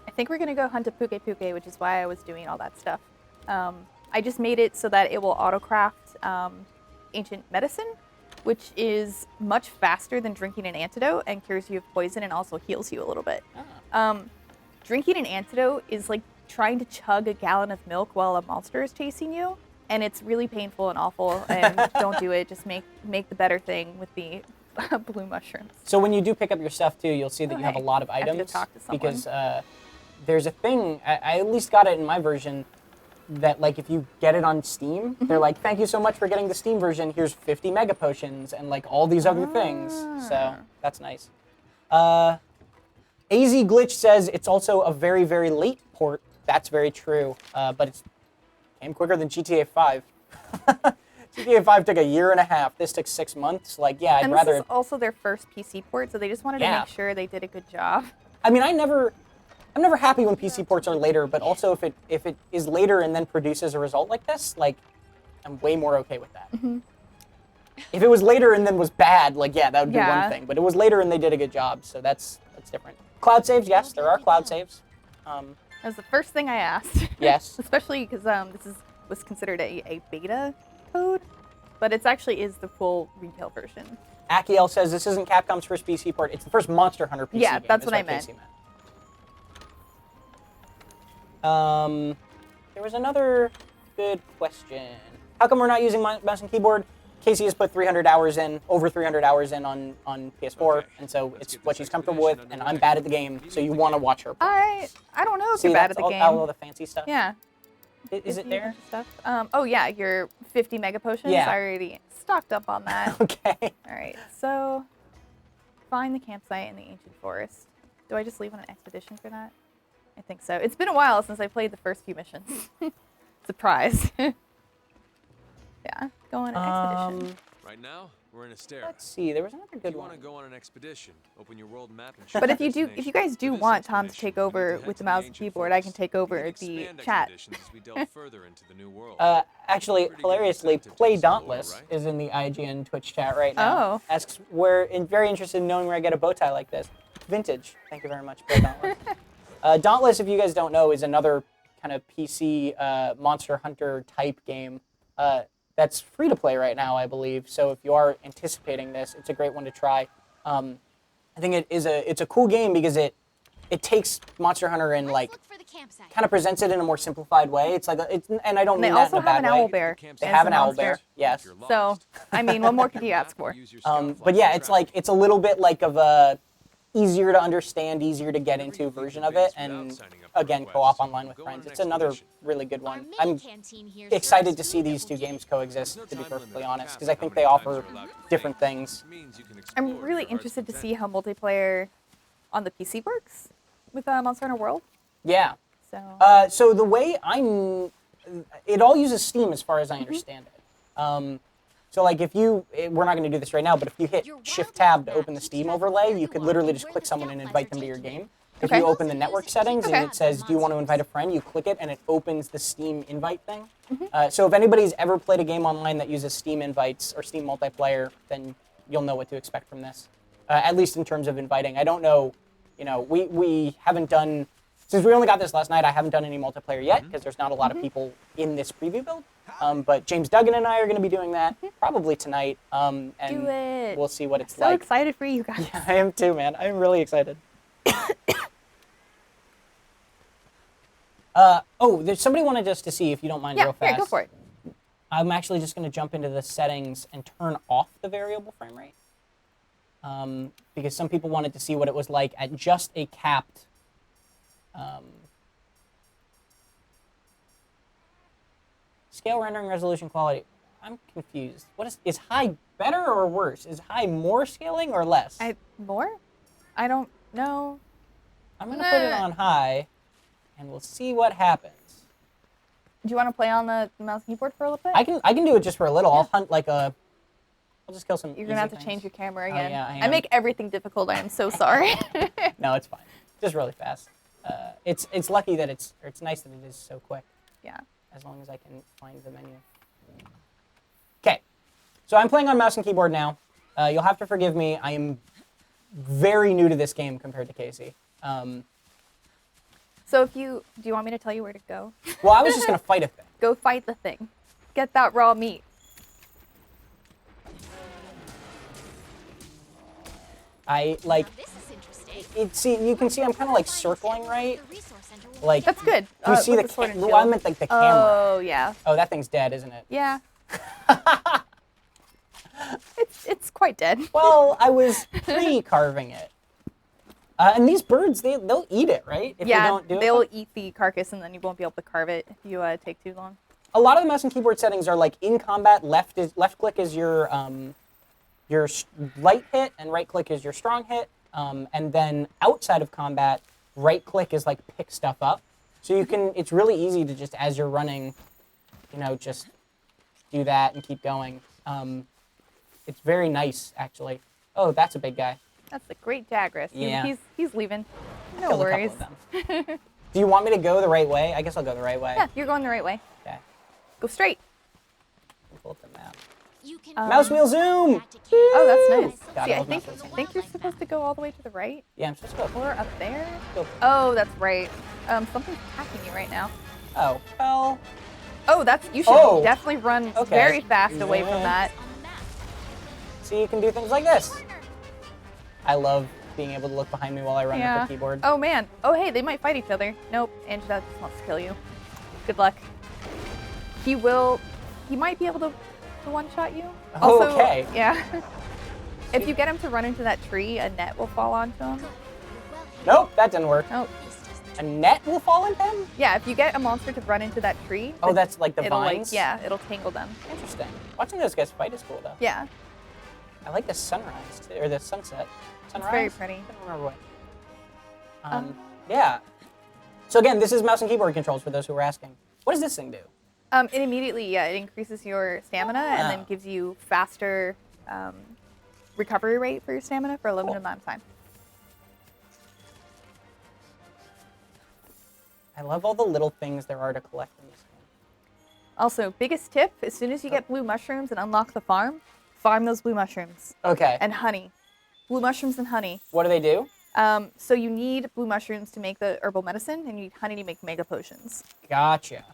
S1: I think we're gonna go hunt a Puke Puke, which is why I was doing all that stuff. I just made it so that it will autocraft ancient medicine, which is much faster than drinking an antidote and cures you of poison and also heals you a little bit. Drinking an antidote is like trying to chug a gallon of milk while a monster is chasing you, and it's really painful and awful, and don't do it. Just make the better thing with the blue mushrooms.
S2: So when you do pick up your stuff too, you'll see that you have a lot of
S1: I have
S2: items,
S1: to talk to someone.
S2: because there's a thing, I at least got it in my version, that like if you get it on Steam, they're like, thank you so much for getting the Steam version, here's 50 mega potions and like all these other things. So that's nice. AZ Glitch says it's also a very, very late port. That's very true, but it came quicker than GTA 5. GTA 5 took a year and a half. This took 6 months. Like, yeah, I'd rather...
S1: this is also their first PC port, so they just wanted to make sure they did a good job.
S2: I mean, I'm never happy when PC ports are later, but also if it is later and then produces a result like this, like, I'm way more okay with that. If it was later and then was bad, like, yeah, that would be one thing. But it was later and they did a good job, so that's different. Cloud saves, yes, there are cloud saves.
S1: That was the first thing I asked.
S2: Yes.
S1: Especially because was considered a beta code, but it actually is the full retail version.
S2: Akiel says this isn't Capcom's first PC port. It's the first Monster Hunter PC game.
S1: Yeah, that's what I meant.
S2: There was another good question. How come we're not using mouse and keyboard? Casey has put 300 hours in, over 300 hours in on PS4, and so it's what she's comfortable with, and I'm bad at the game, so you want to watch her play.
S1: I don't know if you're bad at the game.
S2: All the fancy stuff?
S1: Yeah.
S2: Is it there?
S1: Stuff? Oh yeah, your 50 mega potions.
S2: Yeah.
S1: I already stocked up on that.
S2: Okay.
S1: All right, so find the campsite in the ancient forest. Do I just leave on an expedition for that? I think so. It's been a while since I played the first few missions. Surprise. Yeah, go on an expedition.
S3: Right now, we're in a stair.
S2: Let's see. There was another
S3: If
S2: good
S3: you
S2: one.
S3: want to go on an expedition, open your world map and
S1: But if you guys do want Tom to take over with the mouse and keyboard, I can take over the chat.
S2: Actually, hilariously, Play Dauntless is in the IGN Twitch chat right now.
S1: Oh.
S2: Asks, we're very interested in knowing where I get a bow tie like this. Vintage. Thank you very much, Play Dauntless. Dauntless, if you guys don't know, is another kind of PC Monster Hunter type game that's free to play right now, I believe. So if you are anticipating this, it's a great one to try. I think it's a cool game because it takes Monster Hunter and like kind of presents it in a more simplified way. It's like and I don't mean that in a bad way.
S1: They also have an owl bear.
S2: They have an owl bear, yes.
S1: So I mean, what more could you ask for?
S2: But yeah, it's a little bit like of a easier to understand, easier to get into version of it, and again, co-op online with friends. It's another really good one. I'm excited to see these two games coexist, to be perfectly honest, because I think they offer different things.
S1: I'm really interested to see how multiplayer on the PC works with Monster Hunter World.
S2: Yeah.
S1: So.
S2: So the way it all uses Steam as far as I understand it. So like if we're not going to do this right now, but if you hit Shift Tab to open the Steam overlay, you could literally just click someone and invite them to your game. If you open the network settings and it says, do you want to invite a friend, you click it and it opens the Steam invite thing. So if anybody's ever played a game online that uses Steam invites or Steam multiplayer, then you'll know what to expect from this. At least in terms of inviting. I don't know, we haven't done, since we only got this last night, I haven't done any multiplayer yet because there's not a lot of people in this preview build. But James Duggan and I are going to be doing that probably tonight. And
S1: Do it.
S2: We'll see what it's
S1: So
S2: like.
S1: excited for you guys.
S2: Yeah, I am too, man. I'm really excited. There's somebody wanted us to see, if you don't mind, real fast.
S1: Yeah, go for it.
S2: I'm actually just going to jump into the settings and turn off the variable frame rate. Because some people wanted to see what it was like at just a capped scale, rendering, resolution, quality. I'm confused. What is high better or worse? Is high more scaling or less?
S1: More? I don't know.
S2: I'm going to put it on high, and we'll see what happens.
S1: Do you want to play on the mouse and keyboard for a little bit?
S2: I can do it just for a little. Yeah. I'll hunt like I'll just kill some.
S1: You're going to have to change your camera again.
S2: Oh, yeah, I am.
S1: I make everything difficult. I am so sorry.
S2: No, it's fine. Just really fast. It's lucky that it's nice that it is so quick.
S1: Yeah.
S2: As long as I can find the menu. Okay. So I'm playing on mouse and keyboard now. You'll have to forgive me. I am very new to this game compared to Casey.
S1: So do you want me to tell you where to go?
S2: Well, I was just going to fight a thing.
S1: Go fight the thing. Get that raw meat.
S2: I like.
S4: This is interesting.
S2: You can see I'm kind of like circling right. Like
S1: that's good.
S2: You see the camera? Well, I meant like the camera.
S1: Oh yeah.
S2: Oh, that thing's dead, isn't it?
S1: Yeah. it's quite dead.
S2: Well, I was pre-carving it. And these birds, they'll eat it, right? If
S1: yeah,
S2: they don't do
S1: they'll
S2: it?
S1: eat the carcass, and then you won't be able to carve it if you take too long.
S2: A lot of the mouse and keyboard settings are like in combat. Left click is your light hit, and right click is your strong hit. And then outside of combat, right click is like pick stuff up. So you can. It's really easy to just as you're running, just do that and keep going. It's very nice, actually. Oh, that's a big guy.
S1: That's a great Jagras.
S2: Yeah.
S1: He's leaving. No
S2: Killed
S1: worries.
S2: a couple of them. Do you want me to go the right way? I guess I'll go the right way.
S1: Yeah, you're going the right way.
S2: Okay.
S1: Go straight.
S2: Pull up the map.
S4: You can
S2: Mouse wheel zoom!
S1: Oh, that's nice.
S2: God,
S1: See,
S2: I
S1: I
S2: love
S1: think
S2: mouse wheel zoom.
S1: you're supposed to go all the way to the right,
S2: Yeah, I'm supposed to go.
S1: or up there.
S2: Go.
S1: Oh, that's right. Something's attacking you right now.
S2: Oh, well.
S1: Oh, you should definitely run
S2: Okay.
S1: very fast away from that.
S4: on the map.
S2: See, you can do things like this. I love being able to look behind me while I run with the keyboard.
S1: Oh man. Oh hey, they might fight each other. Nope. Angela just wants to kill you. Good luck. He might be able to one-shot you. Also,
S2: Okay.
S1: Yeah. If you get him to run into that tree, a net will fall onto him.
S2: Nope, that didn't work.
S1: Oh.
S2: A net will fall into him?
S1: Yeah, if you get a monster to run into that tree.
S2: Oh, that's like the
S1: it'll
S2: vines?
S1: it'll tangle them.
S2: Interesting. Watching those guys fight is cool, though.
S1: Yeah.
S2: I like the sunrise, too, or the sunset. Sunrise?
S1: very pretty.
S2: I don't remember what. Yeah. So again, this is mouse and keyboard controls for those who were asking. What does this thing do?
S1: It immediately, it increases your stamina and then gives you faster recovery rate for your stamina for a limited amount of time.
S2: I love all the little things there are to collect in this game.
S1: Also, biggest tip, as soon as you get blue mushrooms and unlock the farm those blue mushrooms.
S2: Okay.
S1: And honey. Blue mushrooms and honey.
S2: What do they do?
S1: So you need blue mushrooms to make the herbal medicine, and you need honey to make mega potions.
S2: Gotcha.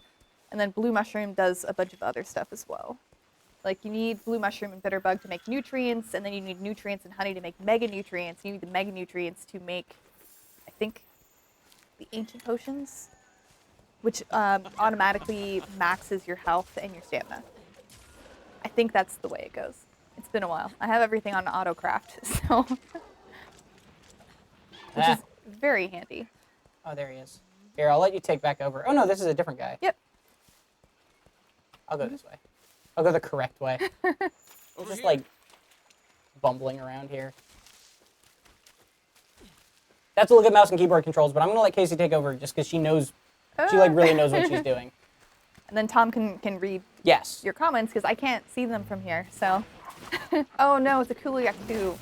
S1: And then blue mushroom does a bunch of other stuff as well. Like you need blue mushroom and bitter bug to make nutrients, and then you need nutrients and honey to make mega nutrients. You need the mega nutrients to make, I think, the ancient potions, which automatically maxes your health and your stamina. I think that's the way it goes. It's been a while. I have everything on autocraft, so which is very handy.
S2: Oh, there he is. Here, I'll let you take back over. Oh no, this is a different guy.
S1: Yep.
S2: I'll go this way. I'll go the correct way. Just like bumbling around here. That's a look at mouse and keyboard controls, but I'm gonna let Casey take over just because she knows, she like really knows what she's doing.
S1: And then Tom can read
S2: Yes.
S1: your comments because I can't see them from here. So, oh no, it's a Kuliak 2.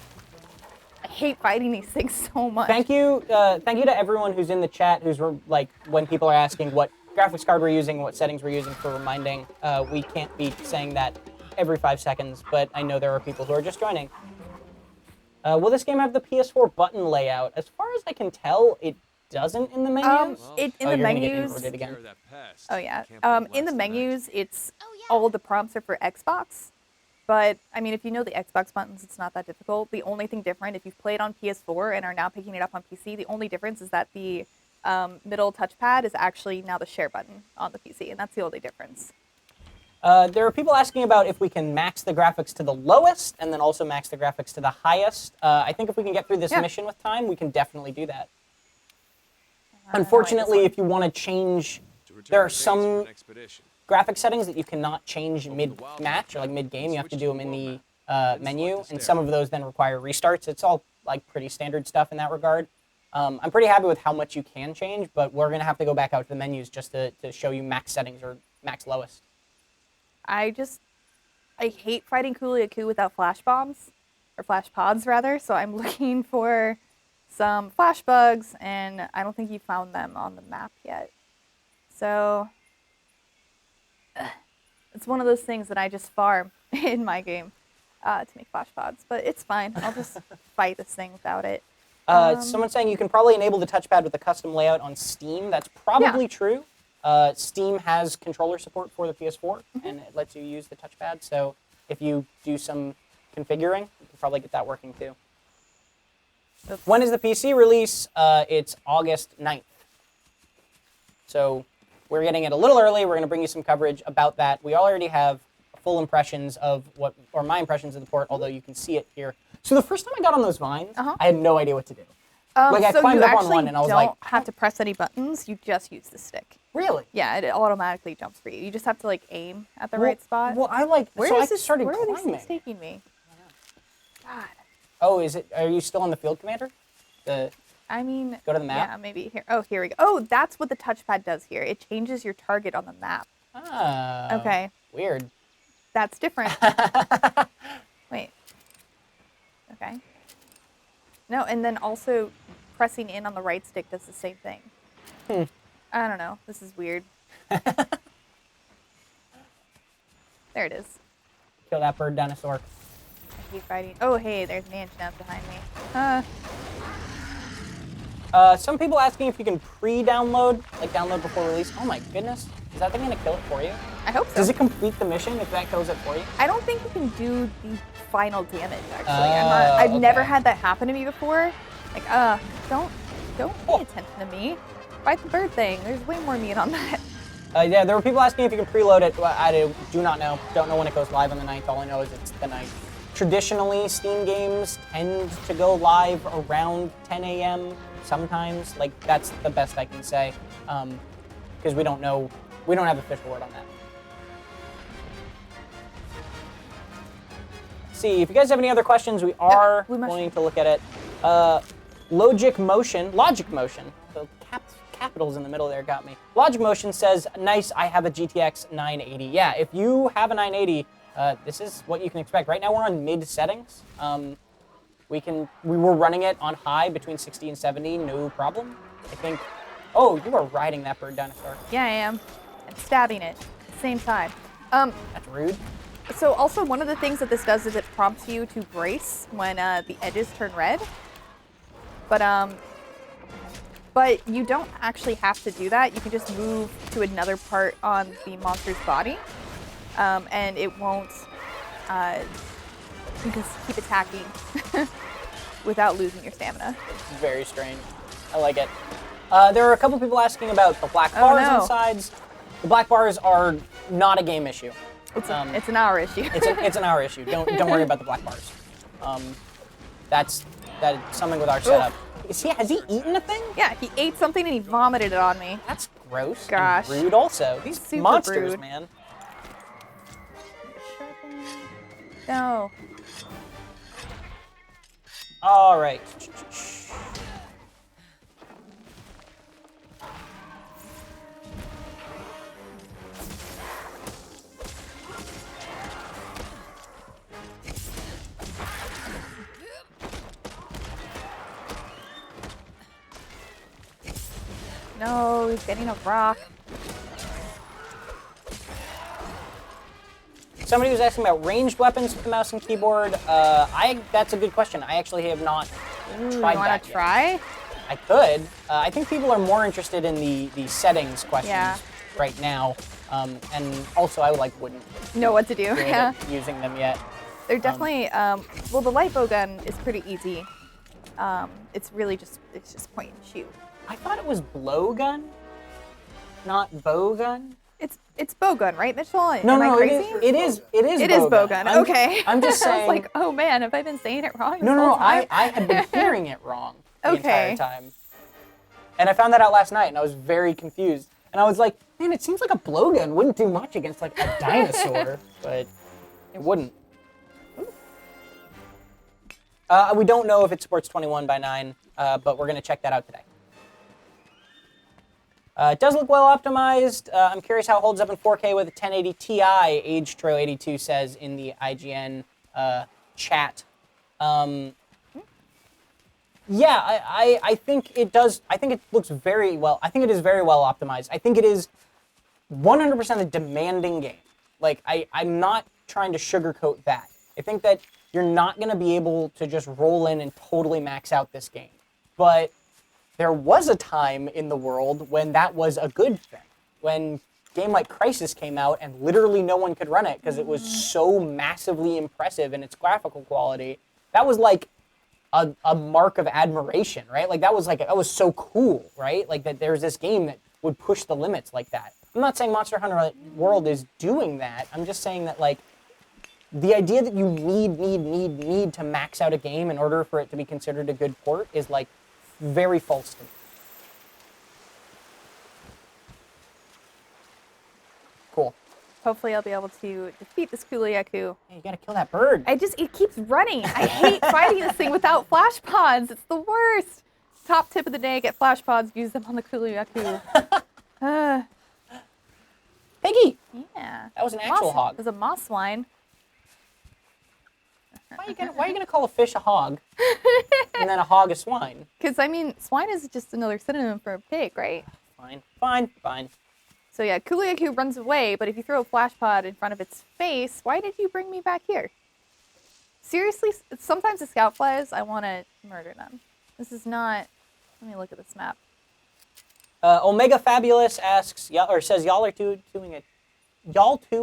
S1: I hate fighting these things so much.
S2: Thank you to everyone who's in the chat who's like when people are asking what graphics card we're using, what settings we're using for reminding. We can't be saying that every 5 seconds, but I know there are people who are just joining. Will this game have the PS4 button layout? As far as I can tell, it doesn't in the menus.
S1: In
S2: Oh,
S1: the
S2: you're gonna get
S1: menus.
S2: inverted again.
S1: Oh yeah.
S3: Can't believe
S1: In the
S3: last night.
S1: menus, it's
S4: Oh, yeah.
S1: all the prompts are for Xbox. But I mean, if you know the Xbox buttons, it's not that difficult. The only thing different, if you've played on PS4 and are now picking it up on PC, the only difference is that the middle touchpad is actually now the share button on the PC, and that's the only difference.
S2: There are people asking about if we can max the graphics to the lowest and then also max the graphics to the highest. I think if we can get through this
S1: Yeah.
S2: mission with time, we can definitely do that.
S1: I like this
S2: Unfortunately,
S1: one.
S2: if you want to change,
S3: To return
S2: there are
S3: to base
S2: some
S3: for an expedition.
S2: graphic settings that you cannot change mid-match or like mid-game. You have to do them in the menu, and some of those then require restarts. It's all like pretty standard stuff in that regard. I'm pretty happy with how much you can change, but we're going to have to go back out to the menus just to show you max settings or max lowest.
S1: I hate fighting Kuliaku without flash bombs, or flash pods rather, so I'm looking for some flash bugs, and I don't think you found them on the map yet. So, it's one of those things that I just farm in my game to make flash pods, but it's fine. I'll just fight this thing without it.
S2: Someone's saying you can probably enable the touchpad with the custom layout on Steam. That's probably true. Steam has controller support for the PS4, and it lets you use the touchpad. So if you do some configuring, you can probably get that working too.
S1: Oops.
S2: When is the PC release? It's August 9th. So we're getting it a little early. We're going to bring you some coverage about that. We already have full impressions of my impressions of the port, although you can see it here. So the first time I got on those vines, I had no idea what to do. Like I
S1: so
S2: climbed
S1: you
S2: up on
S1: actually
S2: one and I was
S1: don't
S2: like,
S1: have to press any buttons. You just use the stick.
S2: really?
S1: Yeah, it automatically jumps for you. You just have to like aim at the right spot.
S2: Well, I like,
S1: Where
S2: so
S1: is
S2: I
S1: this?
S2: started
S1: Where are these
S2: climbing.
S1: things taking me? God.
S2: Oh, are you still on the field commander?
S1: I mean,
S2: Go to the map?
S1: Yeah, maybe here. Oh, here we go. Oh, that's what the touchpad does here. It changes your target on the map.
S2: Oh.
S1: Okay,
S2: Weird.
S1: that's different. Wait. Okay. No, and then also pressing in on the right stick does the same thing. I don't know. This is weird. There it is.
S2: Kill that bird dinosaur.
S1: I hate fighting. Oh, hey, there's an Anjanath behind me.
S2: Some people asking if you can pre-download, like download before release. Oh my goodness. Is that thing going to kill it for you?
S1: I hope so.
S2: Does it complete the mission if that kills it for you?
S1: I don't think you can do the final damage, actually.
S2: Oh,
S1: I've never
S2: okay.
S1: had that happen to me before. Like, don't pay attention to me. Fight the bird thing. There's way more meat on that.
S2: Yeah, there were people asking if you can preload it. Well, I do not know. Don't know when it goes live on the 9th. All I know is it's the 9th. Traditionally, Steam games tend to go live around 10 a.m. sometimes. Like, that's the best I can say. Because we don't know. We don't have official word on that. Let's see, if you guys have any other questions, we are
S1: Blue mushroom.
S2: going to look at it. Logic Motion, so capitals in the middle there got me. Logic Motion says, nice, I have a GTX 980. Yeah, if you have a 980, this is what you can expect. Right now we're on mid settings. We were running it on high between 60 and 70, no problem. I think, oh, you are riding that bird dinosaur.
S1: Yeah, I am. And stabbing it at the same time.
S2: That's rude.
S1: So also one of the things that this does is it prompts you to brace when the edges turn red. But you don't actually have to do that. You can just move to another part on the monster's body, and it won't. You can just keep attacking without losing your stamina.
S2: Very strange. I like it. There are a couple people asking about the black bars
S1: no.
S2: and sides. The black bars are not a game issue.
S1: It's an hour issue.
S2: It's an hour issue. Don't worry about the black bars. That's something with our setup. Has he eaten a thing?
S1: Yeah, he ate something and he vomited it on me.
S2: That's gross.
S1: Gosh.
S2: And rude also. These
S1: Super
S2: monsters,
S1: rude.
S2: man.
S1: No.
S2: All right.
S1: No, he's getting a rock.
S2: Somebody was asking about ranged weapons with the mouse and keyboard. That's a good question. I actually have not tried
S1: You
S2: that
S1: want to
S2: yet.
S1: try?
S2: I could. I think people are more interested in the settings questions
S1: Yeah.
S2: right now. And also, I wouldn't
S1: Know what to do.
S2: good
S1: Yeah.
S2: at using them yet.
S1: They're definitely, well, the light bow gun is pretty easy. It's really just point and shoot.
S2: I thought it was blowgun, not bowgun.
S1: It's bow gun, right, Mitchell?
S2: No,
S1: Am I
S2: no,
S1: crazy?
S2: it is
S1: It is bow gun. Okay.
S2: I'm just saying.
S1: I was like, oh man, have I been saying it wrong?
S2: No,
S1: this
S2: no,
S1: whole
S2: no.
S1: time?
S2: I had been hearing it wrong the
S1: Okay.
S2: entire time. And I found that out last night, and I was very confused. And I was like, man, it seems like a blowgun wouldn't do much against like a dinosaur, but it wouldn't. We don't know if it supports 21:9, but we're gonna check that out today. It does look well optimized. I'm curious how it holds up in 4K with a 1080 Ti, AgeTro82 says in the IGN chat. Yeah, I think it does. I think it looks very well. I think it is very well optimized. I think it is 100% a demanding game. Like, I'm not trying to sugarcoat that. I think that you're not going to be able to just roll in and totally max out this game. But there was a time in the world when that was a good thing. When a game like Crysis came out and literally no one could run it because it was so massively impressive in its graphical quality. That was like a mark of admiration, right? Like that was so cool, right? Like that there's this game that would push the limits like that. I'm not saying Monster Hunter World is doing that. I'm just saying that like the idea that you need to max out a game in order for it to be considered a good port is like very false to me. Cool.
S1: Hopefully I'll be able to defeat this Kuliaku.
S2: Hey, you gotta kill that bird.
S1: It keeps running. I hate fighting this thing without flash pods. It's the worst. Top tip of the day, get flash pods, use them on the Kuliaku.
S2: Piggy!
S1: Yeah.
S2: That was an actual hog.
S1: It was a moss swine.
S2: Why are you gonna call a fish a hog and then a hog a swine?
S1: Because, I mean, swine is just another synonym for a pig, right?
S2: Fine.
S1: So yeah, Kuliaku runs away, but if you throw a flash pod in front of its face, why did you bring me back here? Seriously, sometimes the scout flies, I want to murder them. This is not... Let me look at this map.
S2: Omega Fabulous asks, says y'all two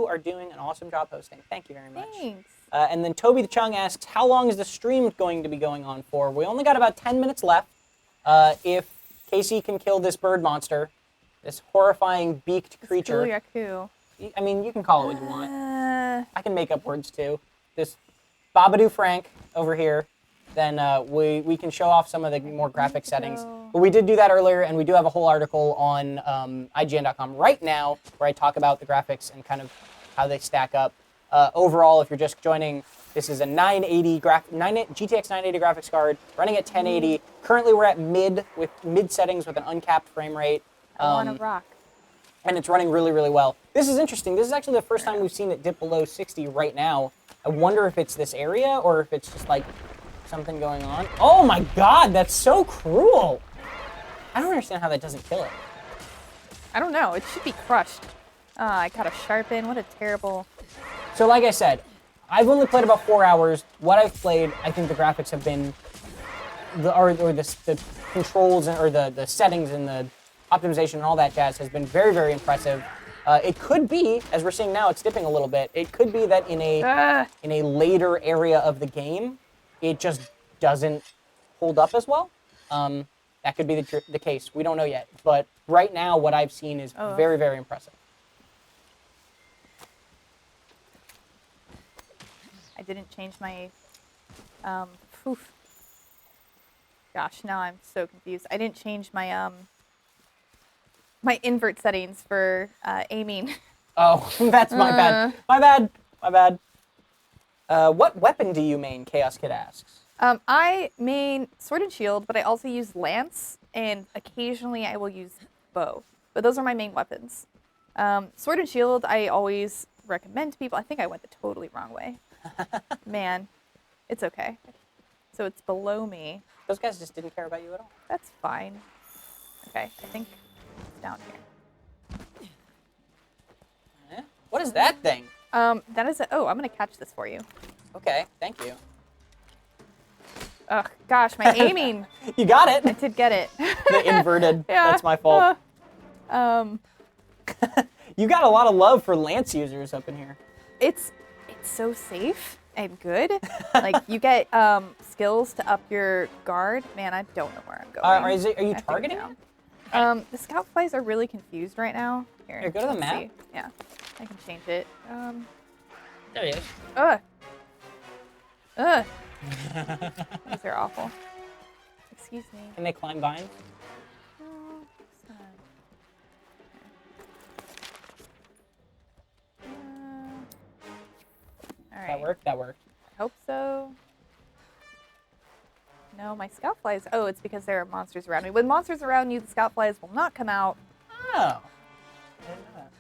S2: are doing an awesome job hosting. Thank you very much.
S1: Thanks.
S2: And then Toby the Chung asks, how long is the stream going to be going on for? We only got about 10 minutes left. If Casey can kill this bird monster, this horrifying beaked creature.
S1: Kuliaku.
S2: I mean, you can call it what you want. I can make up words too. This Babadoo Frank over here. Then we can show off some of the more graphic settings. But we did do that earlier, and we do have a whole article on IGN.com right now where I talk about the graphics and kind of how they stack up. Overall, if you're just joining, this is a 980 GTX 980 graphics card running at 1080. Currently, we're at mid settings with an uncapped frame rate.
S1: I want to rock.
S2: And it's running really, really well. This is interesting. This is actually the first time we've seen it dip below 60 right now. I wonder if it's this area or if it's just like something going on. Oh my God, that's so cruel. I don't understand how that doesn't kill it.
S1: I don't know. It should be crushed. I got a sharpen. What a terrible...
S2: So like I said, I've only played about 4 hours. What I've played, I think the graphics have been the controls or the settings and the optimization and all that jazz has been very, very impressive. It could be, as we're seeing now, it's dipping a little bit. It could be that in a later area of the game, it just doesn't hold up as well. That could be the case. We don't know yet. But right now, what I've seen is very, very impressive.
S1: I didn't change my, oof. Gosh, now I'm so confused. I didn't change my, my invert settings for aiming.
S2: Oh, that's my bad. My bad. My bad. What weapon do you main, Chaos Kid asks?
S1: I main Sword and Shield, but I also use Lance, and occasionally I will use Bow. But those are my main weapons. Sword and Shield, I always recommend to people. I think I went the totally wrong way. Man, it's okay. So it's below me.
S2: Those guys just didn't care about you at all.
S1: That's fine. Okay, I think it's down here.
S2: Eh? What is that thing?
S1: That is oh, I'm gonna catch this for you.
S2: Okay, thank you.
S1: Ugh, gosh, my aiming.
S2: You got it.
S1: I did get it.
S2: The inverted.
S1: Yeah.
S2: That's my fault. You got a lot of love for Lance users up in here.
S1: It's so safe and good. Like you get skills to up your guard. Man, I don't know where I'm going.
S2: Are you targeting it?
S1: The scout flies are really confused right now.
S2: Here, go to the
S1: let's
S2: map.
S1: see. Yeah, I can change it.
S2: There he is.
S1: Ugh. These are awful. Excuse me.
S2: Can they climb vines?
S1: No, it's not. All right.
S2: That worked? That worked.
S1: I hope so. No, my scout flies. Oh, it's because there are monsters around me. When monsters are around you, the scout flies will not come out.
S2: Oh. I didn't know that.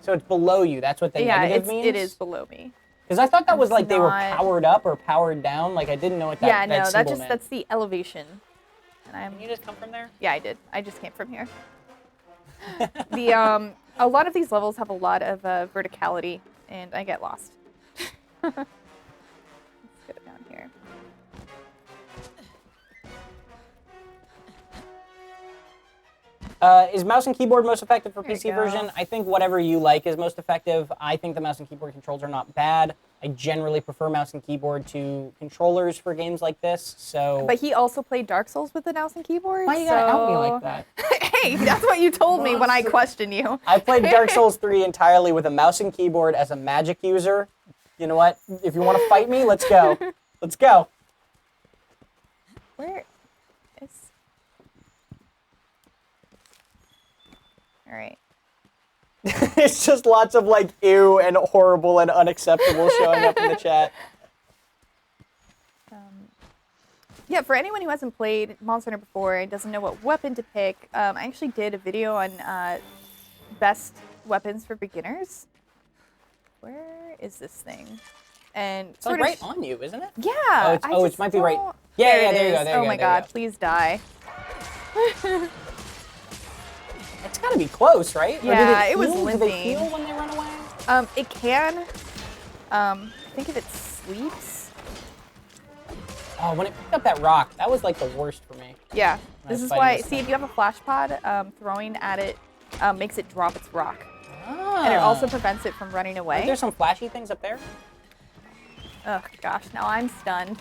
S2: So it's below you. That's what the negative means?
S1: It is below me.
S2: Because I thought that was like they were
S1: not-
S2: powered up or powered down. Like I didn't know what that
S1: Yeah,
S2: that
S1: no,
S2: symbol meant.
S1: that's the elevation. And I'm
S2: Can you just come from there?
S1: Yeah, I did. I just came from here. A lot of these levels have a lot of verticality, and I get lost. Let's go down here.
S2: Is mouse and keyboard most effective for
S1: There you
S2: PC
S1: go.
S2: version? I think whatever you like is most effective. I think the mouse and keyboard controls are not bad. I generally prefer mouse and keyboard to controllers for games like this. So.
S1: But he also played Dark Souls with the mouse and keyboard.
S2: Why you gotta out me like that?
S1: Hey, that's what you told me when I questioned you.
S2: I played Dark Souls 3 entirely with a mouse and keyboard as a magic user. You know what? If you want to fight me, let's go. Let's go.
S1: Where is... All right.
S2: It's just lots of like ew and horrible and unacceptable showing up in the chat.
S1: Yeah, for anyone who hasn't played Monster Hunter before and doesn't know what weapon to pick, I actually did a video on best weapons for beginners. Where is this thing? And
S2: It's like right on you, isn't it?
S1: Yeah.
S2: It might be right. Yeah, there you go. There
S1: oh
S2: you go.
S1: my
S2: there you
S1: god,
S2: go.
S1: please die.
S2: It's gotta be close, right?
S1: Yeah, it was
S2: Do they
S1: limping.
S2: heal when they run away?
S1: It can. I think if it sleeps.
S2: Oh, when it picked up that rock, that was like the worst for me.
S1: Yeah.
S2: When I
S1: This
S2: was
S1: is
S2: fighting
S1: why.
S2: this
S1: See,
S2: thing.
S1: if you have a flash pod, throwing at it makes it drop its rock,
S2: Ah.
S1: and it also prevents it from running away.
S2: There's some flashy things up there.
S1: Oh gosh, now I'm stunned.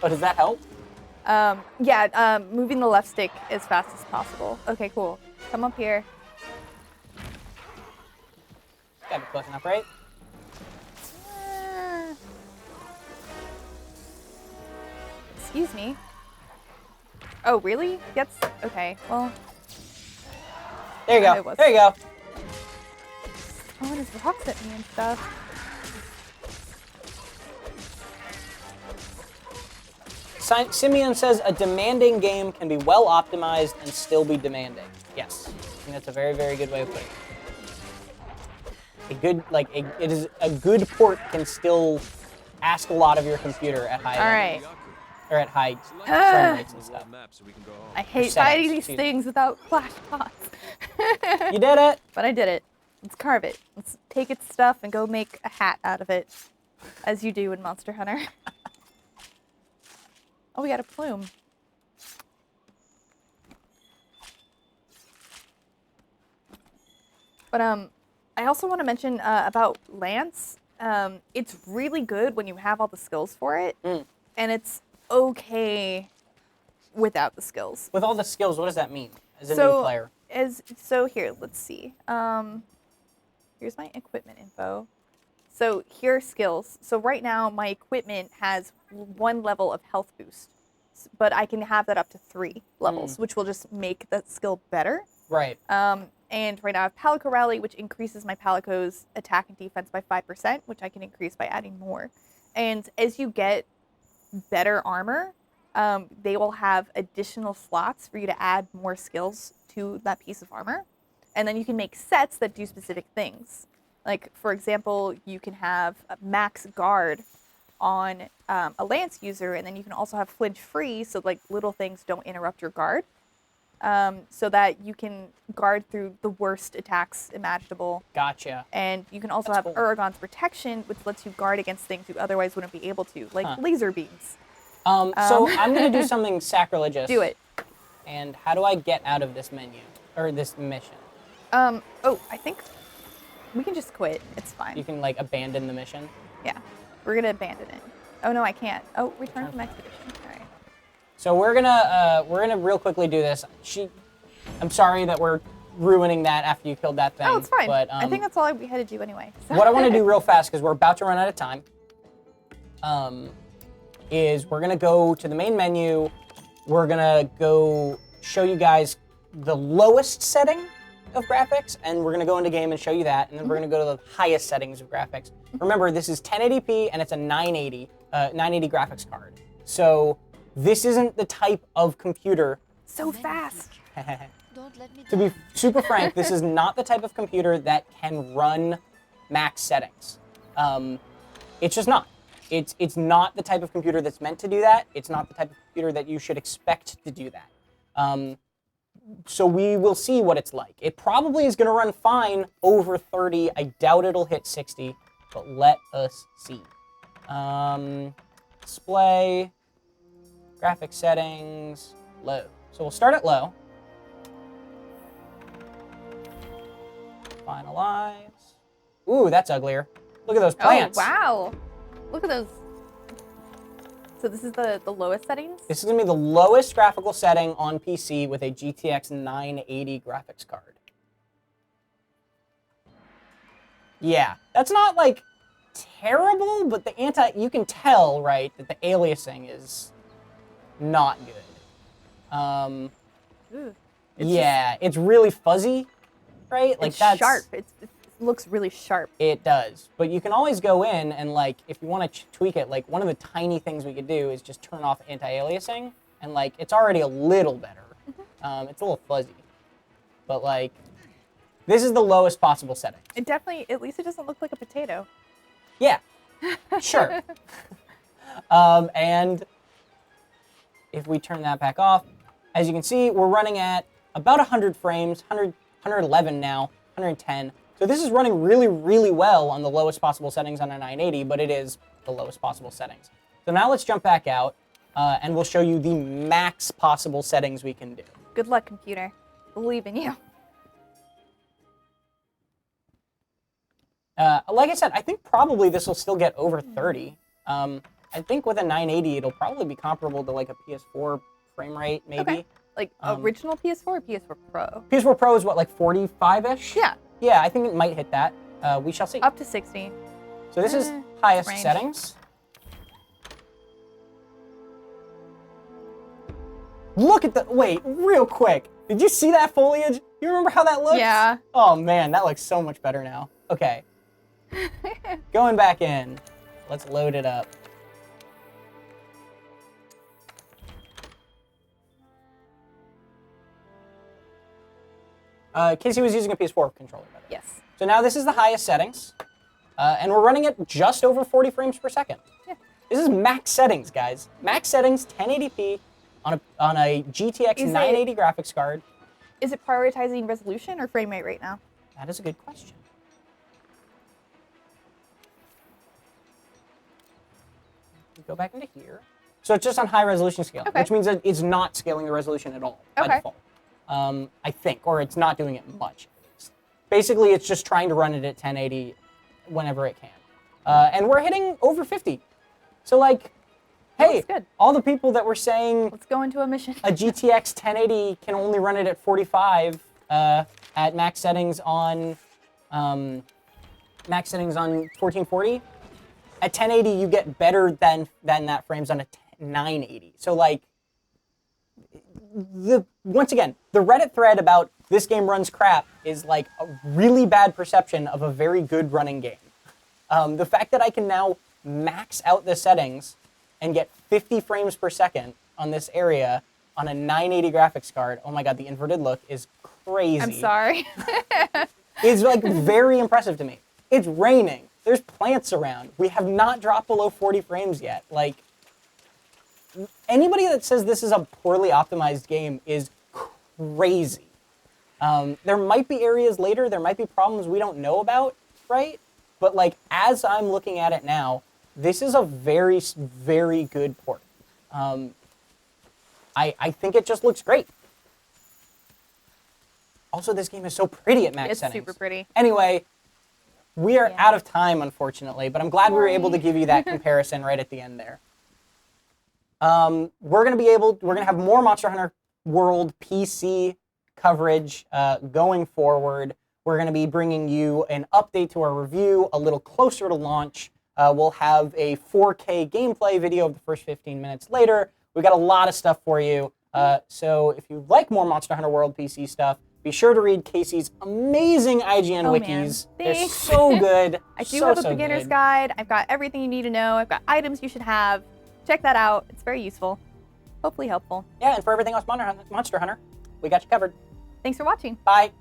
S2: Oh, does that help?
S1: Yeah, moving the left stick as fast as possible. Okay, cool. Come up here.
S2: Gotta be close enough, right?
S1: Excuse me. Oh, really? That's okay. Well,
S2: There you
S1: it
S2: go.
S1: was-
S2: There you go.
S1: throwing his rocks at me and stuff.
S2: Simeon says a demanding game can be well optimized and still be demanding. Yes, I think that's a very, very good way of putting it. It is a good port can still ask a lot of your computer at high
S1: All right.
S2: or at high frame rates and stuff.
S3: World map so we can go home.
S1: I hate
S2: settings,
S1: fighting these
S2: excuse me.
S1: things without flash pots.
S2: You did it.
S1: But I did it. Let's carve it. Let's take its stuff and go make a hat out of it, as you do in Monster Hunter. Oh, we got a plume. But I also want to mention about Lance. It's really good when you have all the skills for it, and it's okay without the skills.
S2: With all the skills, what does that mean as a new player?
S1: So here, let's see. Here's my equipment info. So here are skills. So right now my equipment has 1 level of health boost, but I can have that up to 3 levels, which will just make that skill better.
S2: Right.
S1: And right now I have Palico Rally, which increases my Palico's attack and defense by 5%, which I can increase by adding more. And as you get better armor, they will have additional slots for you to add more skills to that piece of armor. And then you can make sets that do specific things. Like, for example, you can have a max guard on a lance user, and then you can also have flinch free, so like little things don't interrupt your guard. So that you can guard through the worst attacks imaginable.
S2: Gotcha.
S1: And you can also
S2: That's
S1: have
S2: cool.
S1: Uragon's protection, which lets you guard against things you otherwise wouldn't be able to, like laser beams.
S2: So I'm going to do something sacrilegious.
S1: Do it.
S2: And how do I get out of this menu? Or this mission?
S1: Oh, I think we can just quit. It's fine.
S2: You can, like, abandon the mission?
S1: Yeah. We're going to abandon it. Oh, no, I can't. Oh, return from expedition. All right.
S2: So we're gonna real quickly do this. I'm sorry that we're ruining that after you killed that thing.
S1: Oh, it's fine.
S2: But,
S1: I think that's all we had to do anyway. So.
S2: what I want to do real fast, because we're about to run out of time, is we're gonna go to the main menu. We're gonna go show you guys the lowest setting of graphics, and we're gonna go into game and show you that, and then we're gonna go to the highest settings of graphics. Remember, this is 1080p and it's a 980 graphics card. So this isn't the type of computer.
S1: So fast.
S4: Don't let me
S2: To be super frank, this is not the type of computer that can run max settings. It's just not. It's not the type of computer that's meant to do that. It's not the type of computer that you should expect to do that. So we will see what it's like. It probably is going to run fine over 30. I doubt it'll hit 60, but let us see. Display, graphic settings, low. So we'll start at low. Finalize. Ooh, that's uglier. Look at those plants.
S1: Oh, wow. Look at those. So this is the lowest settings?
S2: This is going to be the lowest graphical setting on PC with a GTX 980 graphics card. Yeah, that's not, like, terrible, but you can tell, right, that the aliasing is not good.
S1: Ooh.
S2: It's really fuzzy, right? Like,
S1: It's
S2: that's
S1: sharp. It looks really sharp.
S2: It does, but you can always go in and, like, if you want to tweak it, like, one of the tiny things we could do is just turn off anti-aliasing, and, like, it's already a little better. It's a little fuzzy, but, like, this is the lowest possible setting.
S1: It definitely, at least it doesn't look like a potato.
S2: Yeah, sure. And if we turn that back off, as you can see, we're running at about 100 frames, 111 now, 110. So this is running really, really well on the lowest possible settings on a 980, but it is the lowest possible settings. So now let's jump back out, and we'll show you the max possible settings we can do.
S1: Good luck, computer. Believe in you.
S2: Like I said, I think probably this will still get over 30. I think with a 980, it'll probably be comparable to like a PS4 frame rate, maybe.
S1: Okay. Like original PS4 or PS4 Pro?
S2: PS4 Pro is what, like 45-ish?
S1: Yeah.
S2: Yeah, I think it might hit that. We shall see.
S1: Up to 60.
S2: So this is highest
S1: range.
S2: settings. Look at the, wait, real quick. Did you see that foliage? You remember how that looks?
S1: Yeah.
S2: Oh man, that looks so much better now. Okay. Going back in. Let's load it up. Casey was using a PS4 controller, by the way.
S1: Yes.
S2: So now this is the highest settings, and we're running at just over 40 frames per second.
S1: Yeah.
S2: This is max settings, guys. Max settings, 1080p on a GTX 980 graphics card.
S1: Is it prioritizing resolution or frame rate right now?
S2: That is a good question. Go back into here. So it's just on high resolution scaling,
S1: Okay.
S2: which means that it's not scaling the resolution at all by
S1: Okay.
S2: default. I think, or it's not doing it much. Basically, it's just trying to run it at 1080 whenever it can. And we're hitting over 50. So like, hey,
S1: looks good.
S2: all the people that were saying
S1: Let's go into a mission.
S2: a GTX 1080 can only run it at 45 at max settings on 1440. At 1080, you get better than that frames on a 980. So like, once again, the Reddit thread about this game runs crap is like a really bad perception of a very good running game. The fact that I can now max out the settings and get 50 frames per second on this area on a 980 graphics card, oh my god, the inverted look is crazy.
S1: I'm sorry.
S2: It's like very impressive to me. It's raining. There's plants around. We have not dropped below 40 frames yet. Like, anybody that says this is a poorly optimized game is crazy. There might be areas later, there might be problems we don't know about, right? But like, as I'm looking at it now, this is a very, very good port. I think it just looks great. Also, this game is so pretty at max settings.
S1: It's super pretty.
S2: Anyway, we are out of time, unfortunately, but I'm glad we were able to give you that comparison right at the end there. We're gonna have more Monster Hunter World PC coverage going forward. We're gonna be bringing you an update to our review a little closer to launch. We'll have a 4K gameplay video of the first 15 minutes later. We got a lot of stuff for you. So if you like more Monster Hunter World PC stuff, be sure to read Casey's amazing IGN wikis. They're
S1: Thanks.
S2: so good.
S1: I do have a beginner's guide. I've got everything you need to know. I've got items you should have. Check that out. It's very useful. Hopefully helpful.
S2: Yeah, and for everything else Monster Hunter, we got you covered.
S1: Thanks for watching.
S2: Bye.